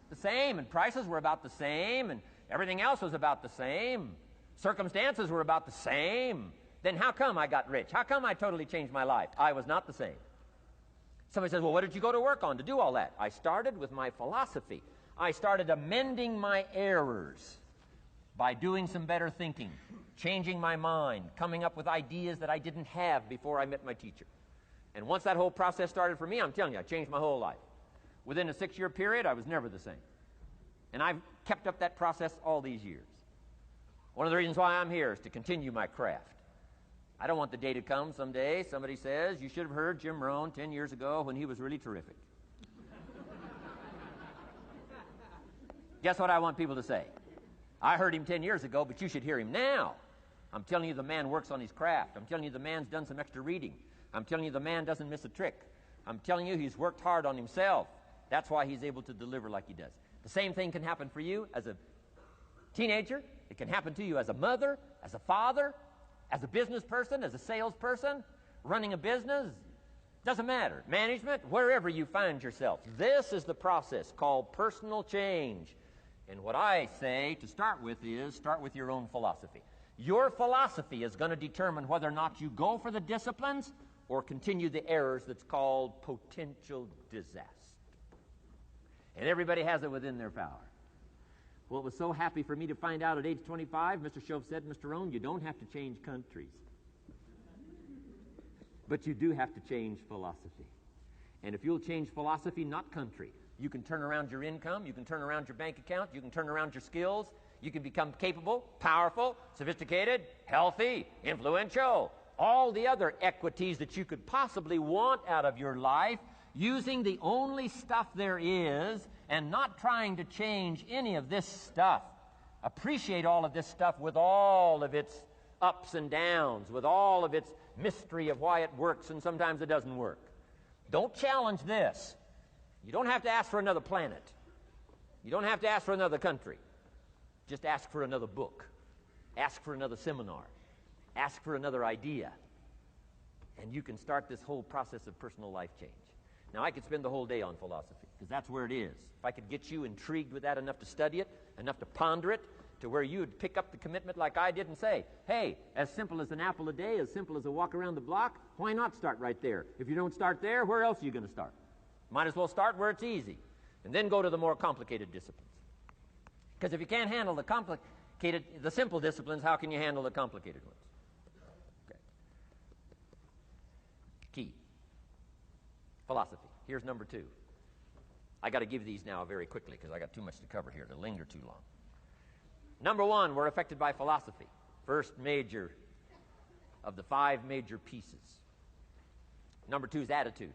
the same, and prices were about the same, and everything else was about the same. Circumstances were about the same. Then how come I got rich? How come I totally changed my life? I was not the same. Somebody says, well, what did you go to work on to do all that? I started with my philosophy. I started amending my errors by doing some better thinking, changing my mind, coming up with ideas that I didn't have before I met my teacher. And once that whole process started for me, I'm telling you, I changed my whole life. Within a 6-year period, I was never the same. And I've kept up that process all these years. One of the reasons why I'm here is to continue my craft. I don't want the day to come someday somebody says, you should have heard Jim Rohn 10 years ago when he was really terrific. Guess what I want people to say? I heard him 10 years ago, but you should hear him now. I'm telling you the man works on his craft. I'm telling you the man's done some extra reading. I'm telling you the man doesn't miss a trick. I'm telling you he's worked hard on himself. That's why he's able to deliver like he does. The same thing can happen for you as a teenager. It can happen to you as a mother, as a father, as a business person, as a salesperson, running a business. Doesn't matter. Management, wherever you find yourself. This is the process called personal change. And what I say to start with is start with your own philosophy. Your philosophy is going to determine whether or not you go for the disciplines or continue the errors that's called potential disaster. And everybody has it within their power. Well, it was so happy for me to find out at age 25, Mr. Shove said, Mr. Rohn, you don't have to change countries. But you do have to change philosophy. And if you'll change philosophy, not country, you can turn around your income, you can turn around your bank account, you can turn around your skills, you can become capable, powerful, sophisticated, healthy, influential, all the other equities that you could possibly want out of your life, using the only stuff there is and not trying to change any of this stuff. Appreciate all of this stuff with all of its ups and downs, with all of its mystery of why it works and sometimes it doesn't work. Don't challenge this. You don't have to ask for another planet. You don't have to ask for another country. Just ask for another book. Ask for another seminar. Ask for another idea. And you can start this whole process of personal life change. Now, I could spend the whole day on philosophy, because that's where it is. If I could get you intrigued with that enough to study it, enough to ponder it, to where you would pick up the commitment like I did and say, hey, as simple as an apple a day, as simple as a walk around the block, why not start right there? If you don't start there, where else are you going to start? Might as well start where it's easy, and then go to the more complicated disciplines. Because if you can't handle the simple disciplines, how can you handle the complicated ones? Okay. Key. Philosophy. Here's number 2. I got to give these now very quickly because I got too much to cover here to linger too long. Number 1, we're affected by philosophy. First major of the 5 major pieces. Number 2 is attitude.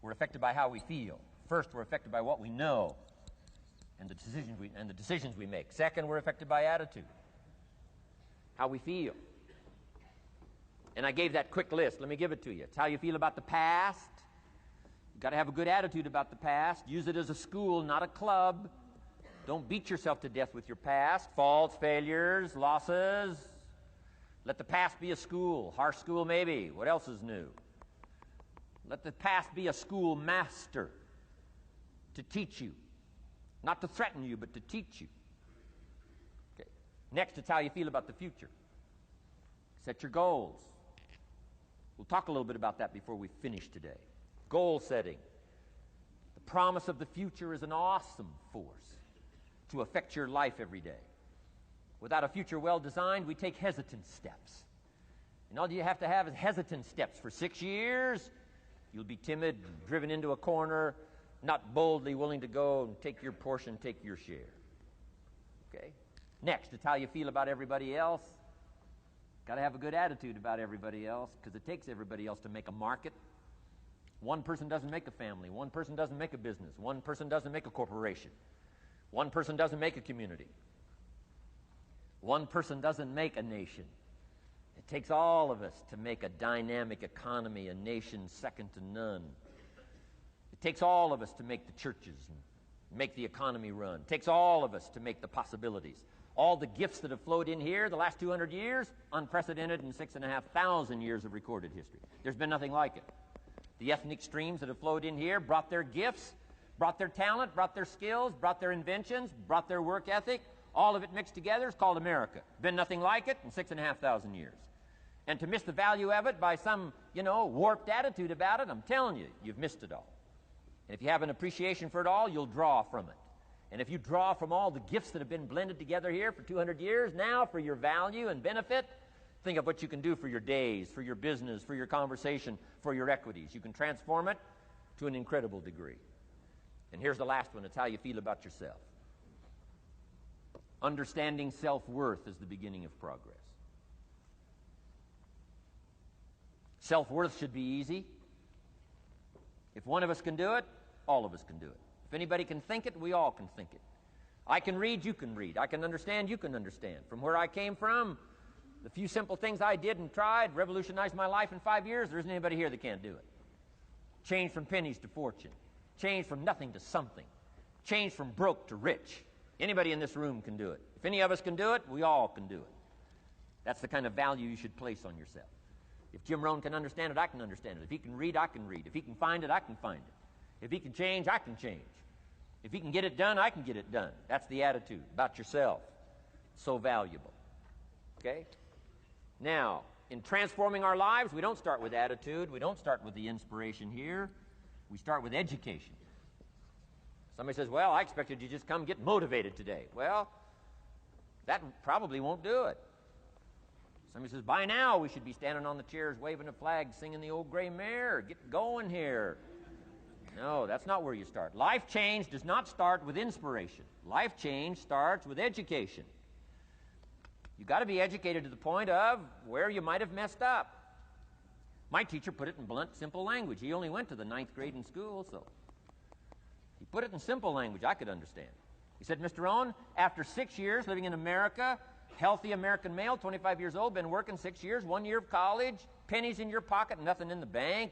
We're affected by how we feel. First, we're affected by what we know and the decisions we make. Second, we're affected by attitude, how we feel. And I gave that quick list. Let me give it to you. It's how you feel about the past. You've got to have a good attitude about the past. Use it as a school, not a club. Don't beat yourself to death with your past. Faults, failures, losses. Let the past be a school. Harsh school, maybe. What else is new? Let the past be a school master to teach you. Not to threaten you, but to teach you. Okay. Next, it's how you feel about the future. Set your goals. We'll talk a little bit about that before we finish today. Goal setting. The promise of the future is an awesome force to affect your life every day. Without a future well designed, we take hesitant steps. And all you have to have is hesitant steps. For 6 years, you'll be timid, driven into a corner, not boldly willing to go and take your portion, take your share. Okay? Next, it's how you feel about everybody else. Got to have a good attitude about everybody else, because it takes everybody else to make a market. One person doesn't make a family. One person doesn't make a business. One person doesn't make a corporation. One person doesn't make a community. One person doesn't make a nation. It takes all of us to make a dynamic economy, a nation second to none. It takes all of us to make the churches and make the economy run. It takes all of us to make the possibilities. All the gifts that have flowed in here the last 200 years, unprecedented in 6,500 years of recorded history. There's been nothing like it. The ethnic streams that have flowed in here brought their gifts, brought their talent, brought their skills, brought their inventions, brought their work ethic. All of it mixed together is called America. Been nothing like it in 6,500 years. And to miss the value of it by some, warped attitude about it, I'm telling you, you've missed it all. And if you have an appreciation for it all, you'll draw from it. And if you draw from all the gifts that have been blended together here for 200 years, now for your value and benefit, think of what you can do for your days, for your business, for your conversation, for your equities. You can transform it to an incredible degree. And here's the last one. It's how you feel about yourself. Understanding self-worth is the beginning of progress. Self-worth should be easy. If one of us can do it, all of us can do it. If anybody can think it, we all can think it. I can read, you can read. I can understand, you can understand. From where I came from, the few simple things I did and tried revolutionized my life in 5 years. There isn't anybody here that can't do it. Change from pennies to fortune. Change from nothing to something. Change from broke to rich. Anybody in this room can do it. If any of us can do it, we all can do it. That's the kind of value you should place on yourself. If Jim Rohn can understand it, I can understand it. If he can read, I can read. If he can find it, I can find it. If he can change, I can change. If he can get it done, I can get it done. That's the attitude about yourself. So valuable. Okay? Now, in transforming our lives, we don't start with attitude. We don't start with the inspiration here. We start with education. Somebody says, well, I expected you to just come get motivated today. Well, that probably won't do it. Somebody says, by now we should be standing on the chairs, waving a flag, singing the old gray mare. Get going here. No, that's not where you start. Life change does not start with inspiration. Life change starts with education. You've got to be educated to the point of where you might have messed up. My teacher put it in blunt, simple language. He only went to the 9th grade in school, so he put it in simple language I could understand. He said, Mr. Rohn, after 6 years living in America, healthy American male, 25 years old, been working 6 years, 1 year of college, pennies in your pocket, nothing in the bank,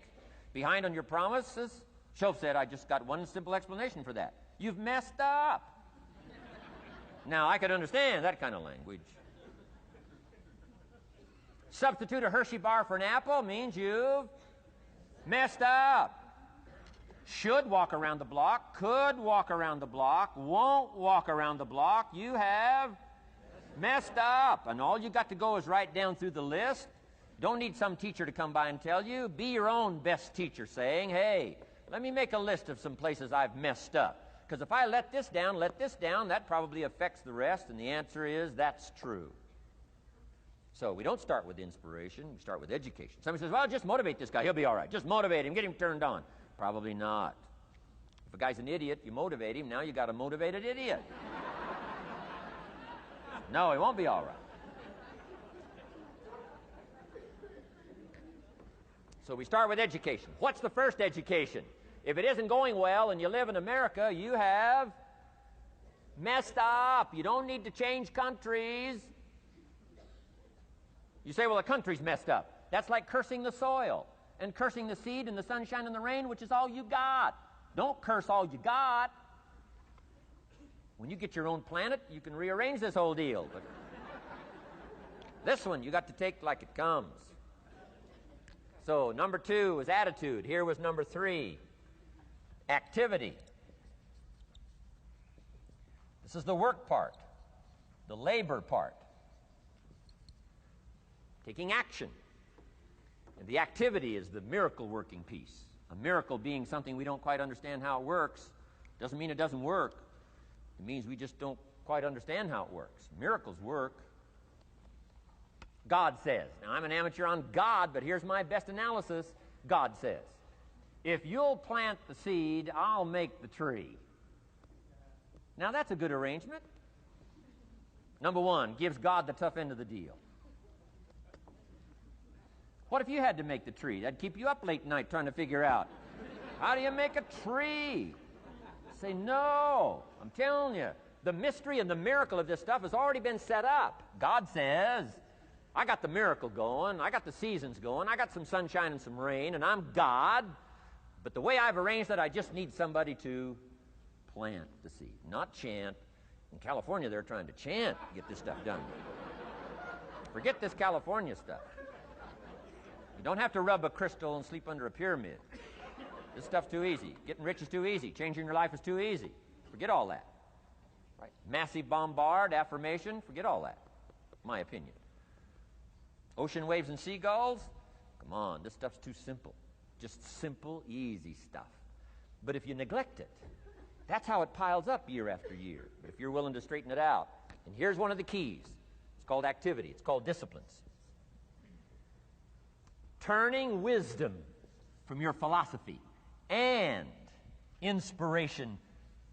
behind on your promises. Shoaff said, I just got one simple explanation for that. You've messed up. Now, I could understand that kind of language. Substitute a Hershey bar for an apple means you've messed up. Should walk around the block, could walk around the block, won't walk around the block. You have messed up. And all you got to go is right down through the list. Don't need some teacher to come by and tell you. Be your own best teacher saying, hey, let me make a list of some places I've messed up. Because if I let this down, that probably affects the rest. And the answer is that's true. So we don't start with inspiration. We start with education. Somebody says, well, just motivate this guy. He'll be all right. Just motivate him. Get him turned on. Probably not. If a guy's an idiot, you motivate him. Now you got a motivated idiot. No, he won't be all right. So we start with education. What's the first education? If it isn't going well and you live in America, you have messed up. You don't need to change countries. You say, well, the country's messed up. That's like cursing the soil and cursing the seed and the sunshine and the rain, which is all you got. Don't curse all you got. When you get your own planet, you can rearrange this whole deal. But this one, you got to take like it comes. So number 2 was attitude. Here was number 3, activity. This is the work part, the labor part. Taking action. And the activity is the miracle working piece. A miracle being something we don't quite understand how it works doesn't mean it doesn't work. It means we just don't quite understand how it works. Miracles work. God says. Now, I'm an amateur on God, but here's my best analysis. God says, if you'll plant the seed, I'll make the tree. Now, that's a good arrangement. Number 1, gives God the tough end of the deal. What if you had to make the tree? That'd keep you up late night trying to figure out, how do you make a tree? Say, no, I'm telling you, the mystery and the miracle of this stuff has already been set up. God says, I got the miracle going, I got the seasons going, I got some sunshine and some rain, and I'm God, but the way I've arranged that, I just need somebody to plant the seed, not chant. In California, they're trying to chant to get this stuff done. Forget this California stuff. You don't have to rub a crystal and sleep under a pyramid. This stuff's too easy. Getting rich is too easy. Changing your life is too easy. Forget all that. Right? Massive bombard, affirmation, forget all that. My opinion. Ocean waves and seagulls? Come on, this stuff's too simple. Just simple, easy stuff. But if you neglect it, that's how it piles up year after year. But if you're willing to straighten it out, and here's one of the keys. It's called activity. It's called disciplines. Turning wisdom from your philosophy and inspiration,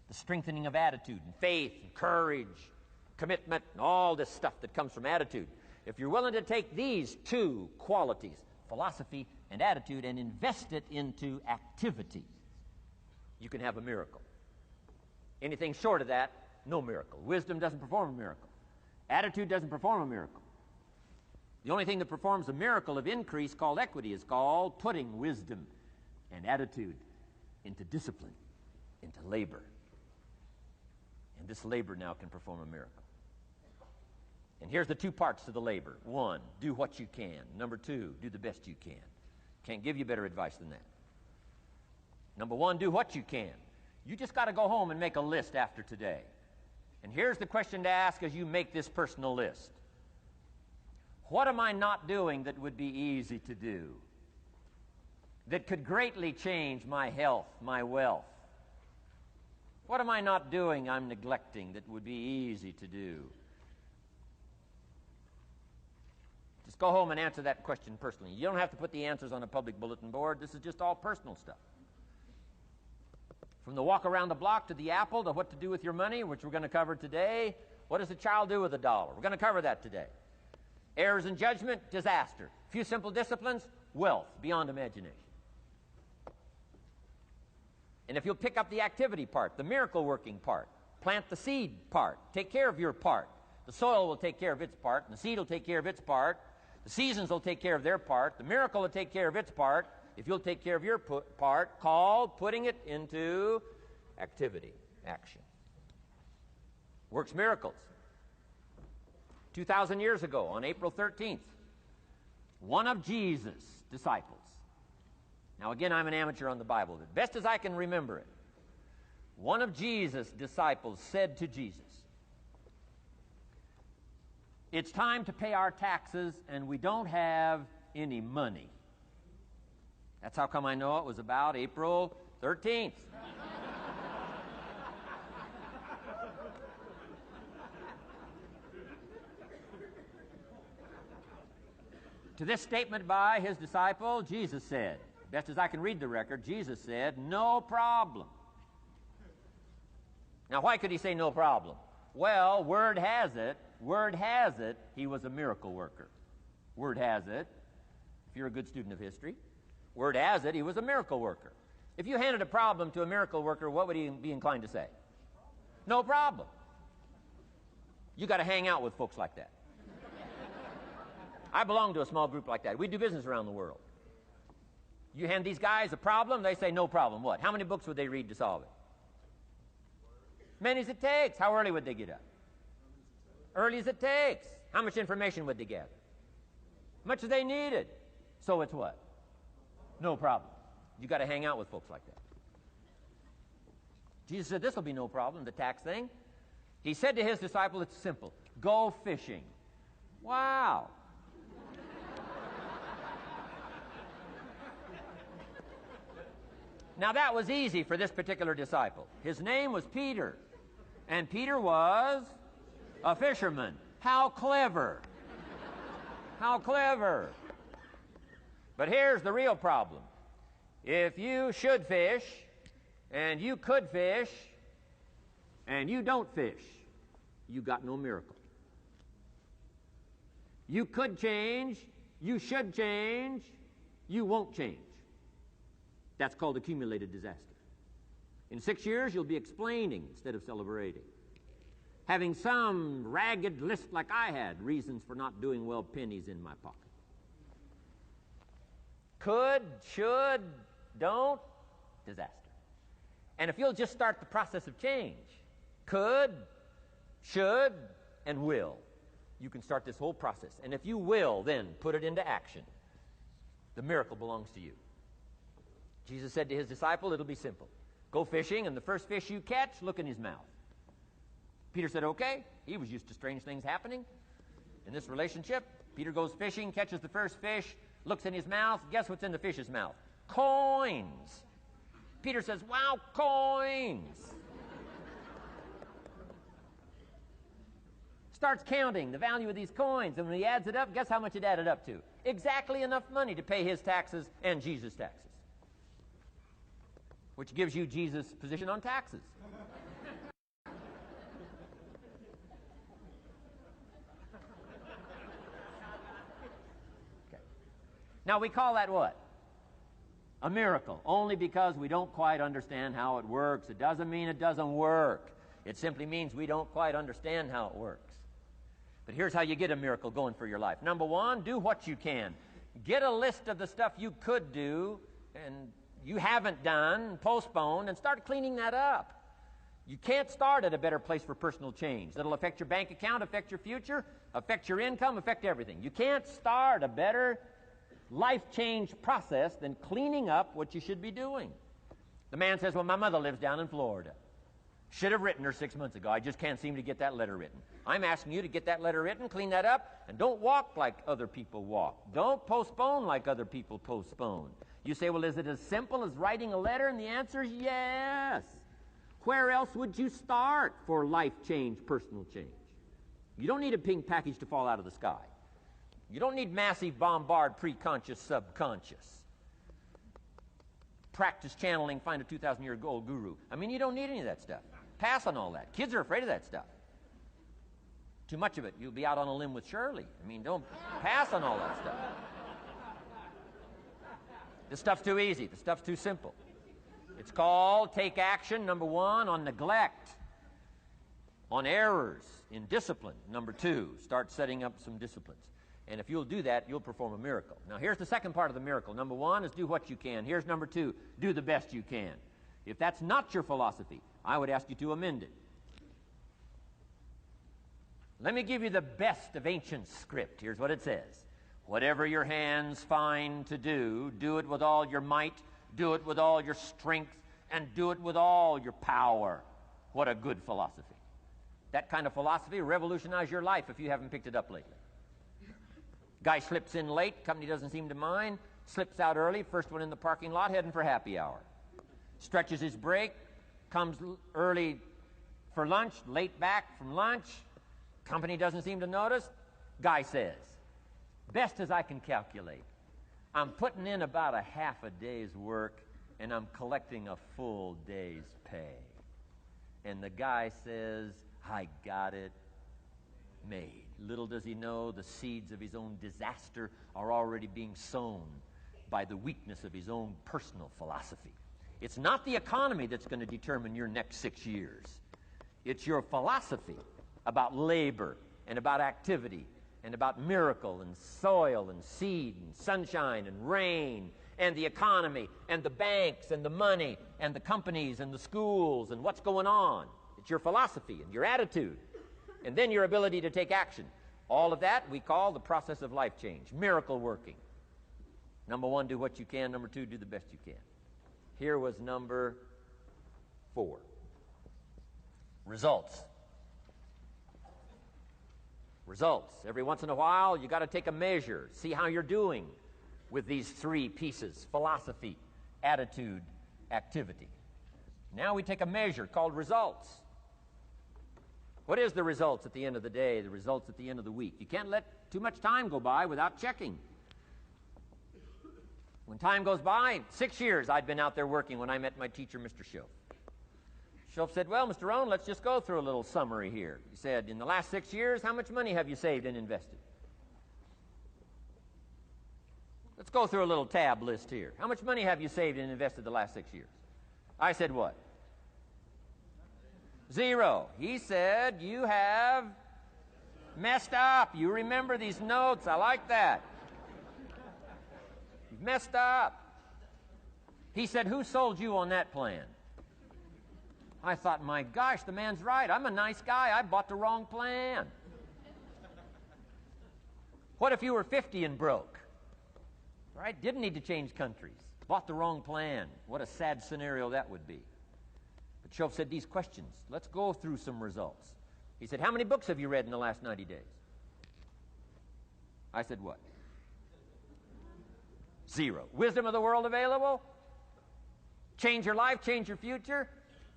the strengthening of attitude and faith and courage, commitment, and all this stuff that comes from attitude. If you're willing to take these two qualities, philosophy and attitude, and invest it into activity, you can have a miracle. Anything short of that, no miracle. Wisdom doesn't perform a miracle. Attitude doesn't perform a miracle. The only thing that performs a miracle of increase called equity is called putting wisdom and attitude into discipline, into labor. And this labor now can perform a miracle. And here's the two parts to the labor. One, do what you can. Number two, do the best you can. Can't give you better advice than that. Number one, do what you can. You just got to go home and make a list after today. And here's the question to ask as you make this personal list. What am I not doing that would be easy to do? That could greatly change my health, my wealth? What am I not doing I'm neglecting that would be easy to do? Just go home and answer that question personally. You don't have to put the answers on a public bulletin board. This is just all personal stuff. From the walk around the block to the apple to what to do with your money, which we're going to cover today. What does a child do with $1? We're going to cover that today. Errors in judgment, disaster. A few simple disciplines, wealth beyond imagination. And if you'll pick up the activity part, the miracle working part, plant the seed part, take care of your part. The soil will take care of its part, and the seed will take care of its part. The seasons will take care of their part. The miracle will take care of its part. If you'll take care of your part, called putting it into activity, action. Works miracles. 2,000 years ago, on April 13th, one of Jesus' disciples. Now again, I'm an amateur on the Bible, but best as I can remember it, one of Jesus' disciples said to Jesus, "It's time to pay our taxes and we don't have any money." That's how come I know it was about April 13th. To this statement by his disciple, Jesus said, best as I can read the record, Jesus said, "No problem." Now, why could he say no problem? Well, word has it, he was a miracle worker. Word has it, if you're a good student of history, word has it, he was a miracle worker. If you handed a problem to a miracle worker, what would he be inclined to say? No problem. You got to hang out with folks like that. I belong to a small group like that. We do business around the world. You hand these guys a problem, they say no problem. What? How many books would they read to solve it? Many as it takes. How early would they get up? Early as it takes. How much information would they gather? Much as they needed. So it's what? No problem. You got to hang out with folks like that. Jesus said this will be no problem, the tax thing. He said to his disciple, it's simple. Go fishing. Wow. Now that was easy for this particular disciple. His name was Peter. And Peter was a fisherman. How clever. How clever. But here's the real problem. If you should fish, and you could fish, and you don't fish, you got no miracle. You could change, you should change, you won't change. That's called accumulated disaster. In 6 years, you'll be explaining instead of celebrating. Having some ragged list like I had, reasons for not doing well, pennies in my pocket. Could, should, don't, disaster. And if you'll just start the process of change, could, should, and will, you can start this whole process. And if you will, then put it into action. The miracle belongs to you. Jesus said to his disciple, it'll be simple. Go fishing, and the first fish you catch, look in his mouth. Peter said, okay. He was used to strange things happening in this relationship. Peter goes fishing, catches the first fish, looks in his mouth. Guess what's in the fish's mouth? Coins. Peter says, wow, coins. Starts counting the value of these coins, and when he adds it up, guess how much it added up to? Exactly enough money to pay his taxes and Jesus' taxes. Which gives you Jesus' position on taxes. Okay. Now we call that what? A miracle, only because we don't quite understand how it works. It doesn't mean it doesn't work. It simply means we don't quite understand how it works. But here's how you get a miracle going for your life. Number one, do what you can. Get a list of the stuff you could do and you haven't done, postponed, and start cleaning that up. You can't start at a better place for personal change. That'll affect your bank account, affect your future, affect your income, affect everything. You can't start a better life change process than cleaning up what you should be doing. The man says, well, my mother lives down in Florida. Should have written her 6 months ago. I just can't seem to get that letter written. I'm asking you to get that letter written, clean that up, and don't walk like other people walk. Don't postpone like other people postpone. You say, well, is it as simple as writing a letter? And the answer is yes. Where else would you start for life change, personal change? You don't need a pink package to fall out of the sky. You don't need massive bombard, pre-conscious, subconscious. Practice channeling, find a 2,000-year-old guru. I mean, you don't need any of that stuff. Pass on all that. Kids are afraid of that stuff. Too much of it, you'll be out on a limb with Shirley. I mean, don't pass on all that stuff. This stuff's too easy. This stuff's too simple. It's called take action, number one, on neglect, on errors, in discipline. Number two, start setting up some disciplines. And if you'll do that, you'll perform a miracle. Now, here's the second part of the miracle. Number one is do what you can. Here's number two, do the best you can. If that's not your philosophy, I would ask you to amend it. Let me give you the best of ancient script. Here's what it says. Whatever your hands find to do, do it with all your might, do it with all your strength, and do it with all your power. What a good philosophy. That kind of philosophy will revolutionize your life if you haven't picked it up lately. Guy slips in late, company doesn't seem to mind, slips out early, first one in the parking lot, heading for happy hour. Stretches his break, comes early for lunch, late back from lunch, company doesn't seem to notice. Guy says, best as I can calculate, I'm putting in about a half a day's work and I'm collecting a full day's pay. And the guy says, I got it made. Little does he know the seeds of his own disaster are already being sown by the weakness of his own personal philosophy. It's not the economy that's going to determine your next 6 years. It's your philosophy about labor and about activity and about miracle and soil and seed and sunshine and rain and the economy and the banks and the money and the companies and the schools and what's going on. It's your philosophy and your attitude. And then your ability to take action. All of that we call the process of life change, miracle working. Number one, do what you can. Number two, do the best you can. Here was number 4. Results. Results. Every once in a while, you got to take a measure, see how you're doing with these 3 pieces: philosophy, attitude, activity. Now we take a measure called results. What is the results at the end of the day, the results at the end of the week? You can't let too much time go by without checking. When time goes by, 6 years I'd been out there working when I met my teacher, Mr. Schoaf. Schoaf said, well, Mr. Rohn, let's just go through a little summary here. He said, in the last 6 years, how much money have you saved and invested? Let's go through a little tab list here. How much money have you saved and invested the last 6 years? I said, what? 0. He said, you have messed up. You remember these notes. I like that. You've messed up. He said, who sold you on that plan? I thought, my gosh, the man's right. I'm a nice guy. I bought the wrong plan. What if you were 50 and broke? Right? Didn't need to change countries. Bought the wrong plan. What a sad scenario that would be. But Schoaf said these questions. Let's go through some results. He said, how many books have you read in the last 90 days? I said, what? 0. Wisdom of the world available? Change your life, change your future?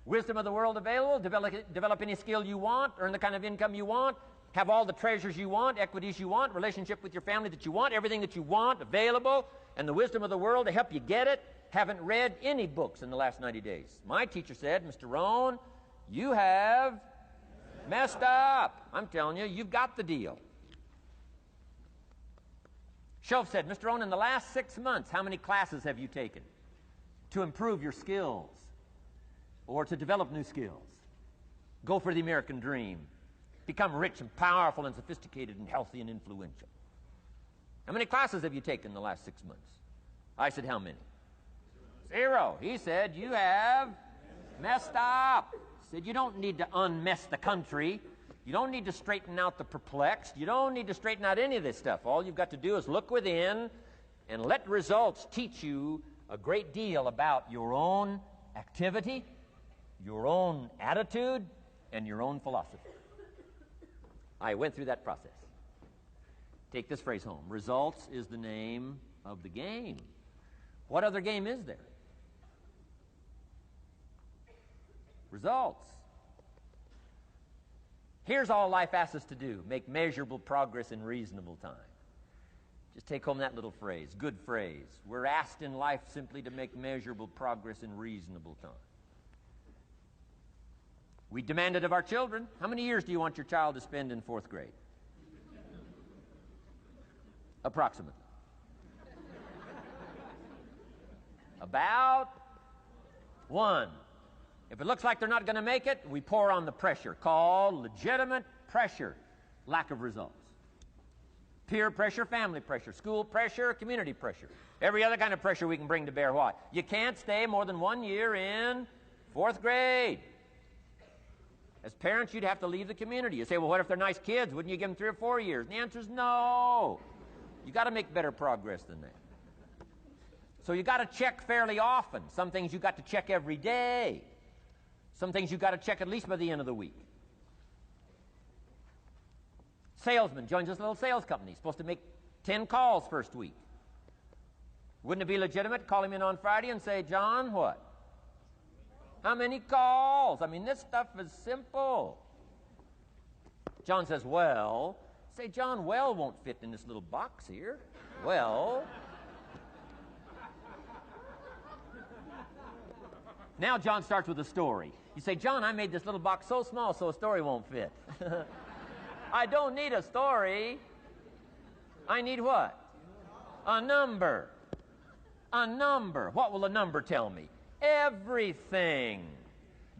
Wisdom of the world available? Develop any skill you want, earn the kind of income you want, have all the treasures you want, equities you want, relationship with your family that you want, everything that you want available, and the wisdom of the world to help you get it. Haven't read any books in the last 90 days. My teacher said, Mr. Rohn, you have messed up. I'm telling you, you've got the deal. Shelf said, Mr. Rohn, in the last 6 months, how many classes have you taken to improve your skills or to develop new skills? Go for the American dream. Become rich and powerful and sophisticated and healthy and influential. How many classes have you taken in the last 6 months? I said, how many? 0. He said, you have messed up. He said, you don't need to unmess the country. You don't need to straighten out the perplexed. You don't need to straighten out any of this stuff. All you've got to do is look within and let results teach you a great deal about your own activity, your own attitude, and your own philosophy. I went through that process. Take this phrase home. Results is the name of the game. What other game is there? Results. Here's all life asks us to do. Make measurable progress in reasonable time. Just take home that little phrase. Good phrase. We're asked in life simply to make measurable progress in reasonable time. We demand it of our children. How many years do you want your child to spend in 4th grade? Approximately. About 1. If it looks like they're not going to make it, we pour on the pressure, called legitimate pressure, lack of results. Peer pressure, family pressure, school pressure, community pressure. Every other kind of pressure we can bring to bear what? You can't stay more than 1 year in 4th grade. As parents, you'd have to leave the community. You say, well, what if they're nice kids? Wouldn't you give them 3 or 4 years? And the answer is no. You got to make better progress than that. So you got to check fairly often. Some things you got to check every day. Some things you got to check at least by the end of the week. Salesman joins this little sales company. He's supposed to make 10 calls first week. Wouldn't it be legitimate to call him in on Friday and say, John, what? How many calls? I mean, this stuff is simple. John says, well. Say, John, well won't fit in this little box here. Well. Now John starts with a story. You say, John, I made this little box so small so a story won't fit. I don't need a story. I need what? A number. A number. What will a number tell me? Everything.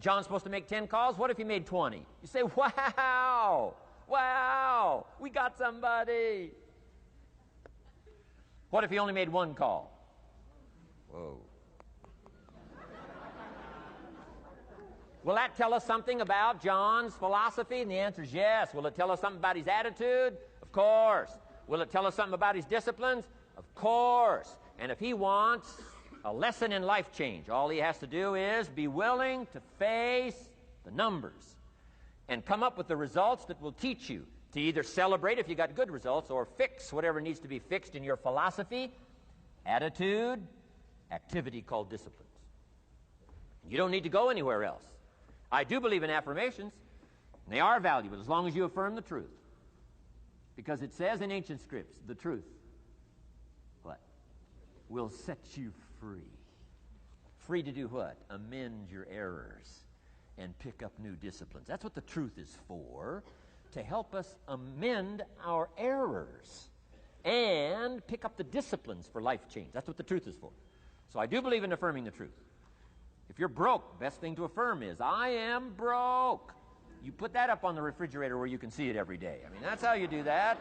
John's supposed to make 10 calls. What if he made 20? You say, wow. Wow. We got somebody. What if he only made 1 call? Whoa. Will that tell us something about John's philosophy? And the answer is yes. Will it tell us something about his attitude? Of course. Will it tell us something about his disciplines? Of course. And if he wants a lesson in life change, all he has to do is be willing to face the numbers and come up with the results that will teach you to either celebrate if you got good results or fix whatever needs to be fixed in your philosophy, attitude, activity called disciplines. You don't need to go anywhere else. I do believe in affirmations, and they are valuable as long as you affirm the truth. Because it says in ancient scripts, the truth, what? Will set you free. Free to do what? Amend your errors and pick up new disciplines. That's what the truth is for, to help us amend our errors and pick up the disciplines for life change. That's what the truth is for. So I do believe in affirming the truth. If you're broke, best thing to affirm is, I am broke. You put that up on the refrigerator where you can see it every day. I mean, that's how you do that.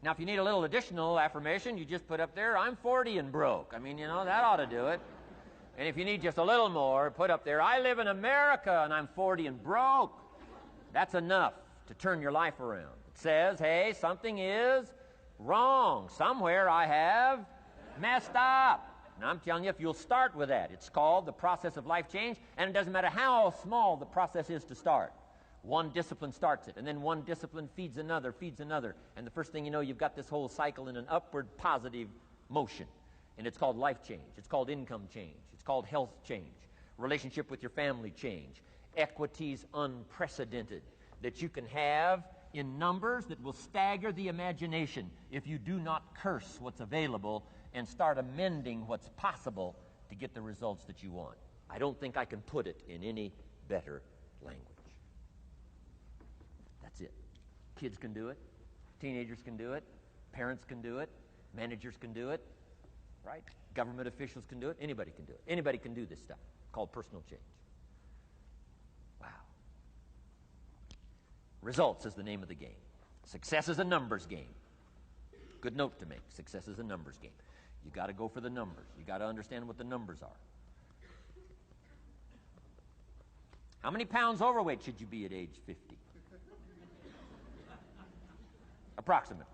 Now, if you need a little additional affirmation, you just put up there, I'm 40 and broke. I mean, you know, that ought to do it. And if you need just a little more, put up there, I live in America and I'm 40 and broke. That's enough to turn your life around. It says, hey, something is wrong. Somewhere I have messed up. And I'm telling you, if you'll start with that, it's called the process of life change, and it doesn't matter how small the process is to start. One discipline starts it, and then one discipline feeds another, and the first thing you know, you've got this whole cycle in an upward positive motion. And it's called life change. It's called income change. It's called health change. Relationship with your family change. Equities unprecedented that you can have in numbers that will stagger the imagination if you do not curse what's available and start amending what's possible to get the results that you want. I don't think I can put it in any better language. That's it. Kids can do it. Teenagers can do it. Parents can do it. Managers can do it. Right? Government officials can do it. Anybody can do it. Anybody can do this stuff called personal change. Wow. Results is the name of the game. Success is a numbers game. Good note to make. Success is a numbers game. You got to go for the numbers. You got to understand what the numbers are. How many pounds overweight should you be at age 50? Approximately.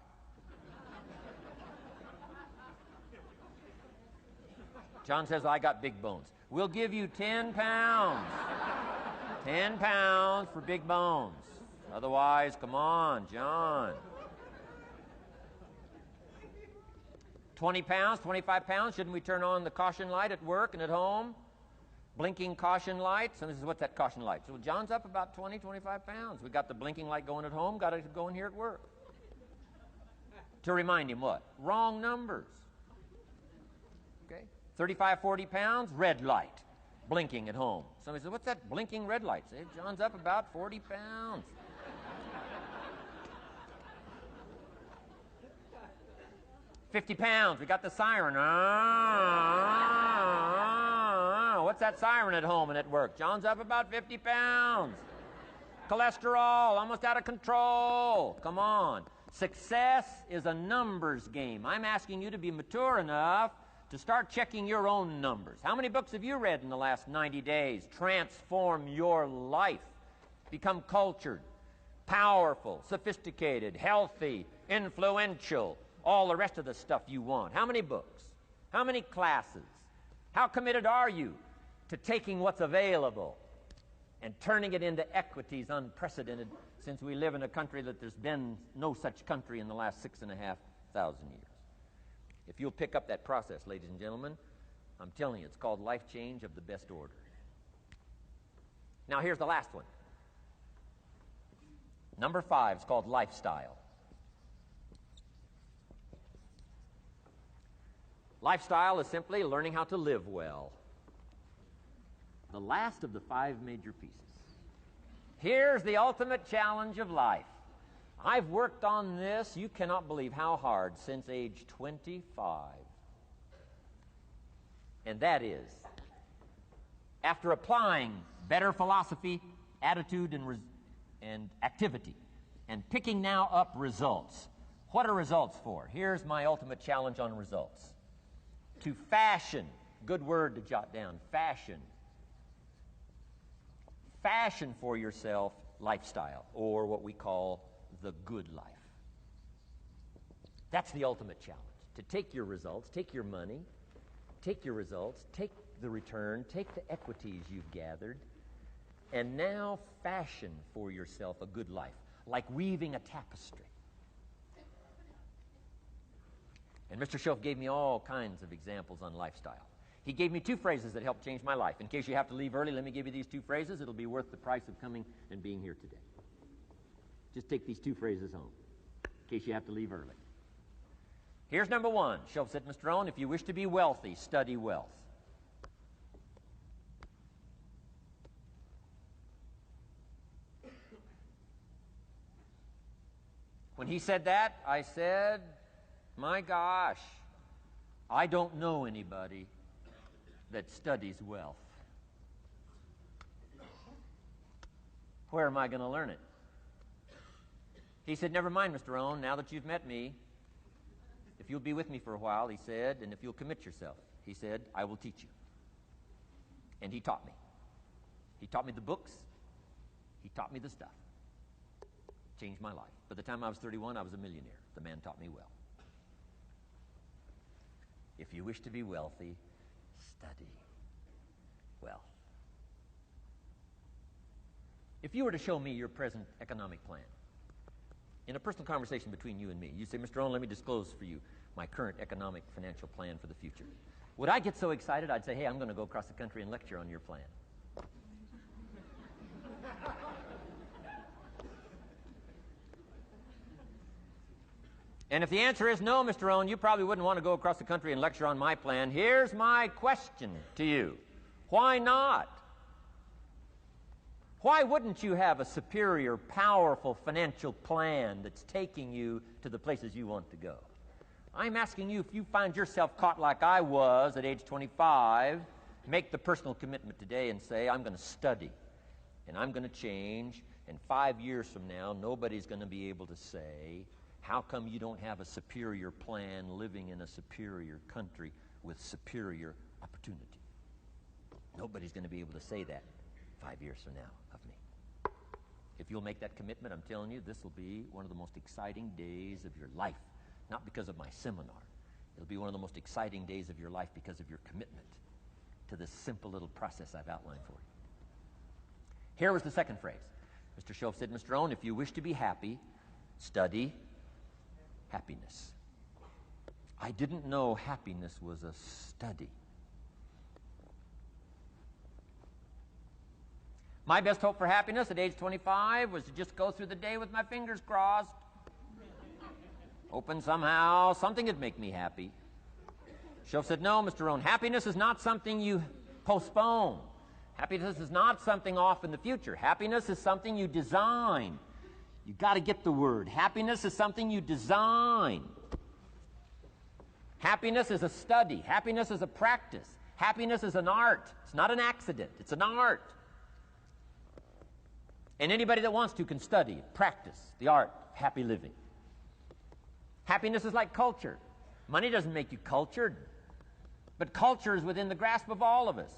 John says, I got big bones. We'll give you 10 pounds. 10 pounds for big bones. Otherwise, come on, John. 20 pounds, 25 pounds. Shouldn't we turn on the caution light at work and at home? Blinking caution light. Somebody says, what's that caution light? So John's up about 20, 25 pounds. We got the blinking light going at home, got it going here at work. To remind him what? Wrong numbers. Okay? 35, 40 pounds, red light. Blinking at home. Somebody says, what's that blinking red light? Say, John's up about 40 pounds. $50 pounds. We got the siren. What's that siren at home and at work? John's up about 50 pounds. Cholesterol, almost out of control. Come on. Success is a numbers game. I'm asking you to be mature enough to start checking your own numbers. How many books have you read in the last 90 days? Transform your life. Become cultured, powerful, sophisticated, healthy, influential, all the rest of the stuff you want. How many books? How many classes? How committed are you to taking what's available and turning it into equities unprecedented, since we live in a country that there's been no such country in the last 6,500 years? If you'll pick up that process, ladies and gentlemen, I'm telling you, it's called life change of the best order. Now here's the last one. Number 5 is called lifestyle. Lifestyle is simply learning how to live well. The last of the 5 major pieces. Here's the ultimate challenge of life. I've worked on this, you cannot believe how hard, since age 25. And that is, after applying better philosophy, attitude, and activity, and picking now up results. What are results for? Here's my ultimate challenge on results. To fashion, good word to jot down, fashion. Fashion for yourself lifestyle, or what we call the good life. That's the ultimate challenge. To take your results, take your money, take your results, take the return, take the equities you've gathered, and now fashion for yourself a good life, like weaving a tapestry. And Mr. Shelf gave me all kinds of examples on lifestyle. He gave me 2 phrases that helped change my life. In case you have to leave early, let me give you these 2 phrases. It'll be worth the price of coming and being here today. Just take these 2 phrases home, in case you have to leave early. Here's number 1. Shelf said, Mr. Rohn, if you wish to be wealthy, study wealth. When he said that, I said, my gosh, I don't know anybody that studies wealth. Where am I going to learn it? He said, never mind, Mr. Rohn, now that you've met me, if you'll be with me for a while, he said, and if you'll commit yourself, he said, I will teach you. And he taught me. He taught me the books. He taught me the stuff. Changed my life. By the time I was 31, I was a millionaire. The man taught me well. If you wish to be wealthy, study wealth. If you were to show me your present economic plan, in a personal conversation between you and me, you say, Mr. Rohn, let me disclose for you my current economic financial plan for the future. Would I get so excited I'd say, hey, I'm going to go across the country and lecture on your plan? And if the answer is no, Mr. Rohn, you probably wouldn't want to go across the country and lecture on my plan. Here's my question to you. Why not? Why wouldn't you have a superior, powerful financial plan that's taking you to the places you want to go? I'm asking you, if you find yourself caught like I was at age 25, make the personal commitment today and say, I'm going to study and I'm going to change, and 5 years from now, nobody's going to be able to say, how come you don't have a superior plan living in a superior country with superior opportunity? Nobody's going to be able to say that 5 years from now of me. If you'll make that commitment, I'm telling you, this will be one of the most exciting days of your life. Not because of my seminar. It'll be one of the most exciting days of your life because of your commitment to this simple little process I've outlined for you. Here was the second phrase. Mr. Shoaff said, Mr. Rohn, if you wish to be happy, study happiness. I didn't know happiness was a study. My best hope for happiness at age 25 was to just go through the day with my fingers crossed. Hoping somehow something would make me happy. Shoaff said, no, Mr. Rohn, happiness is not something you postpone. Happiness is not something off in the future. Happiness is something you design. You've got to get the word. Happiness is something you design. Happiness is a study. Happiness is a practice. Happiness is an art. It's not an accident. It's an art. And anybody that wants to can study, practice the art of happy living. Happiness is like culture. Money doesn't make you cultured, but culture is within the grasp of all of us.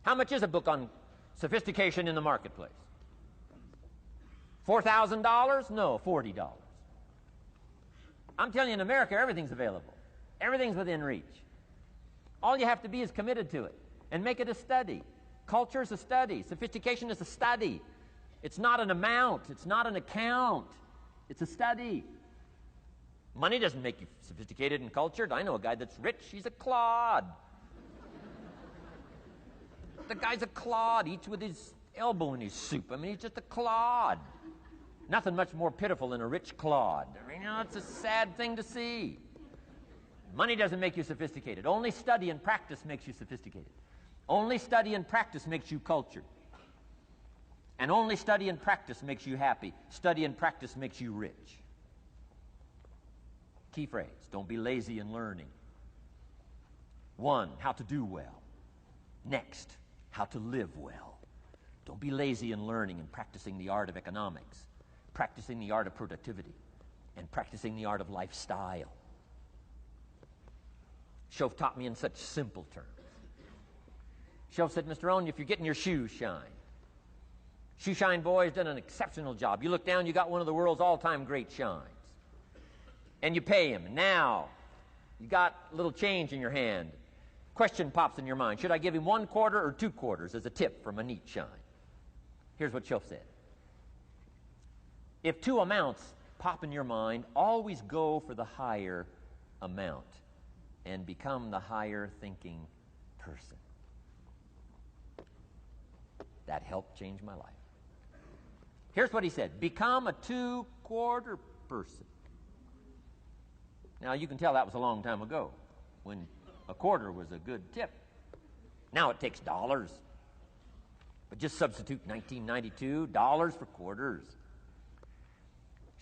How much is a book on sophistication in the marketplace? $4,000? No, $40. I'm telling you, in America, everything's available. Everything's within reach. All you have to be is committed to it and make it a study. Culture is a study. Sophistication is a study. It's not an amount. It's not an account. It's a study. Money doesn't make you sophisticated and cultured. I know a guy that's rich. He's a clod. The guy's a clod. Eats with his elbow in his soup. I mean, he's just a clod. Nothing much more pitiful than a rich clod. I mean, it's a sad thing to see. Money doesn't make you sophisticated. Only study and practice makes you sophisticated. Only study and practice makes you cultured. And only study and practice makes you happy. Study and practice makes you rich. Key phrase, don't be lazy in learning. 1, how to do well. Next, how to live well. Don't be lazy in learning and practicing the art of economics, practicing the art of productivity, and practicing the art of lifestyle. Shoaff taught me in such simple terms. Shoaff said, Mr. Rohn, if you're getting your shoes shined, Shoe Shine Boy's done an exceptional job. You look down, you got one of the world's all-time great shines. And you pay him. Now, you got a little change in your hand. Question pops in your mind. Should I give him 1 quarter or 2 quarters as a tip from a neat shine? Here's what Shoaff said. If 2 amounts pop in your mind, always go for the higher amount and become the higher thinking person. That helped change my life. Here's what he said. Become a 2-quarter person. Now, you can tell that was a long time ago when a quarter was a good tip. Now it takes dollars. But just substitute 1992, dollars for quarters.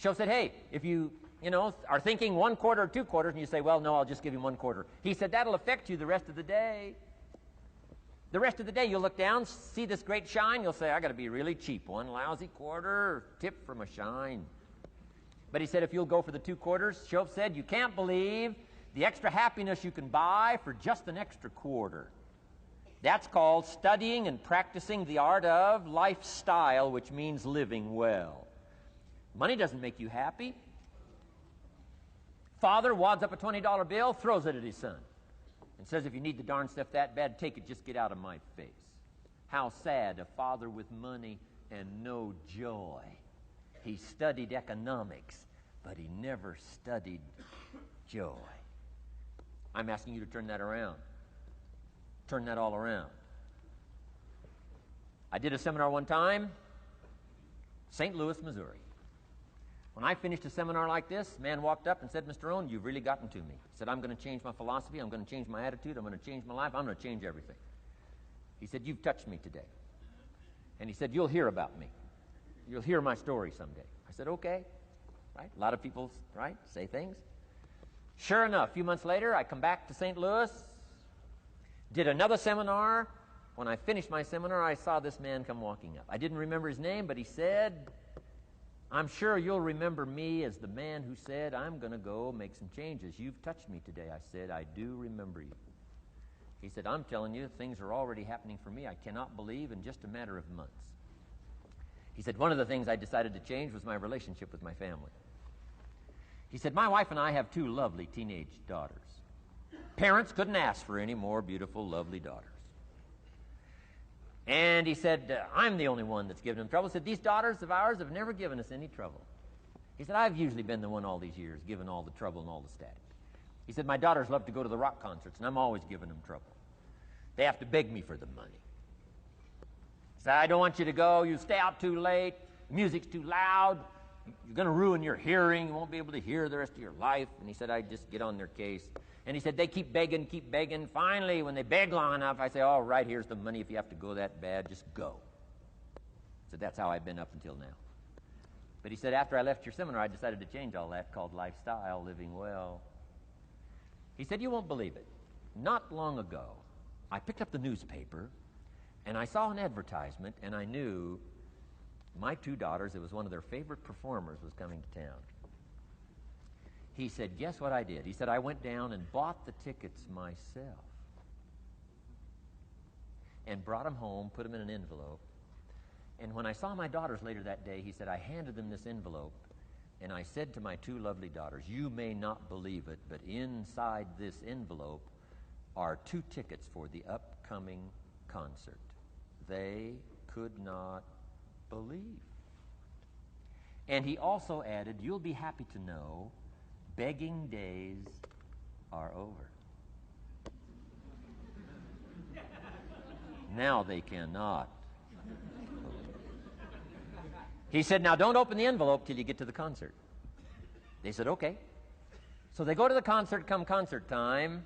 Shoaff said, hey, if you are thinking 1 quarter or 2 quarters, and you say, well, no, I'll just give him 1 quarter. He said, that'll affect you the rest of the day. The rest of the day, you'll look down, see this great shine, you'll say, I got to be really cheap. 1 lousy quarter, tip from a shine. But he said, if you'll go for the 2 quarters, Shoaff said, you can't believe the extra happiness you can buy for just an extra quarter. That's called studying and practicing the art of lifestyle, which means living well. Money doesn't make you happy. Father wads up a $20 bill, throws it at his son, and says, if you need the darn stuff that bad, take it, just get out of my face. How sad a father with money and no joy. He studied economics, but he never studied joy. I'm asking you to turn that around. Turn that all around. I did a seminar one time, St. Louis, Missouri. When I finished a seminar like this, a man walked up and said, Mr. Rohn, you've really gotten to me. He said, I'm going to change my philosophy. I'm going to change my attitude. I'm going to change my life. I'm going to change everything. He said, you've touched me today. And he said, you'll hear about me. You'll hear my story someday. I said, okay. Right? A lot of people, right, say things. Sure enough, a few months later, I come back to St. Louis, did another seminar. When I finished my seminar, I saw this man come walking up. I didn't remember his name, but he said, I'm sure you'll remember me as the man who said, I'm going to go make some changes. You've touched me today. I said, I do remember you. He said, I'm telling you, things are already happening for me. I cannot believe in just a matter of months. He said, one of the things I decided to change was my relationship with my family. He said, my wife and I have 2 lovely teenage daughters. Parents couldn't ask for any more beautiful, lovely daughters. And he said, I'm the only one that's given them trouble. He said, these daughters of ours have never given us any trouble. He said, I've usually been the one all these years, given all the trouble and all the static. He said, my daughters love to go to the rock concerts, and I'm always giving them trouble. They have to beg me for the money. He said, I don't want you to go. You stay out too late. The music's too loud. You're going to ruin your hearing. You won't be able to hear the rest of your life. And he said, I just get on their case. And he said, they keep begging. Finally, when they beg long enough, I say, all right, here's the money. If you have to go that bad, just go. So that's how I've been up until now. But he said, after I left your seminar, I decided to change all that, called lifestyle, living well. He said, you won't believe it. Not long ago, I picked up the newspaper, and I saw an advertisement, and I knew my 2 daughters, it was one of their favorite performers, was coming to town. He said, guess what I did? He said, I went down and bought the tickets myself and brought them home, put them in an envelope. And when I saw my daughters later that day, he said, I handed them this envelope, and I said to my 2 lovely daughters, you may not believe it, but inside this envelope are 2 tickets for the upcoming concert. They could not believe. And he also added, you'll be happy to know begging days are over. Now they cannot. He said, now don't open the envelope till you get to the concert. They said, okay. So they go to the concert, come concert time,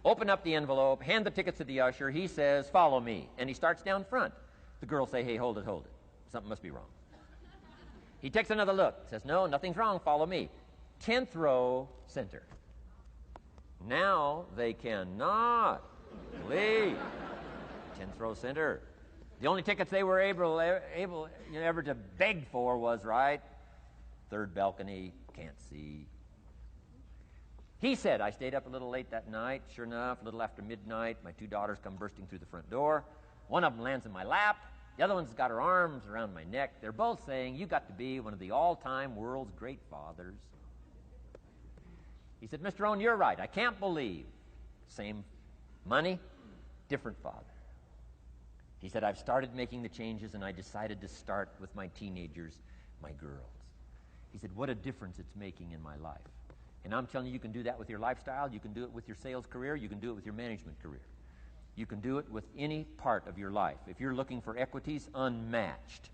open up the envelope, hand the tickets to the usher. He says, follow me. And he starts down front. The girls say, hey, hold it. Something must be wrong. He takes another look, says, no, nothing's wrong, follow me. 10th row, center. Now they cannot leave. 10th row, center. The only tickets they were able ever to beg for was, right, 3rd balcony, can't see. He said, I stayed up a little late that night. Sure enough, a little after midnight, my 2 daughters come bursting through the front door. One of them lands in my lap. The other one's got her arms around my neck. They're both saying, you got to be one of the all-time world's great fathers. He said, Mr. Rohn, you're right. I can't believe. Same money, different father. He said, I've started making the changes, and I decided to start with my teenagers, my girls. He said, what a difference it's making in my life. And I'm telling you, you can do that with your lifestyle. You can do it with your sales career. You can do it with your management career. You can do it with any part of your life. If you're looking for equities, unmatched.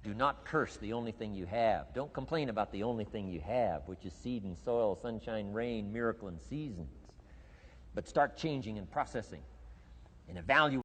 Do not curse the only thing you have. Don't complain about the only thing you have, which is seed and soil, sunshine, rain, miracle, and seasons. But start changing and processing and evaluating.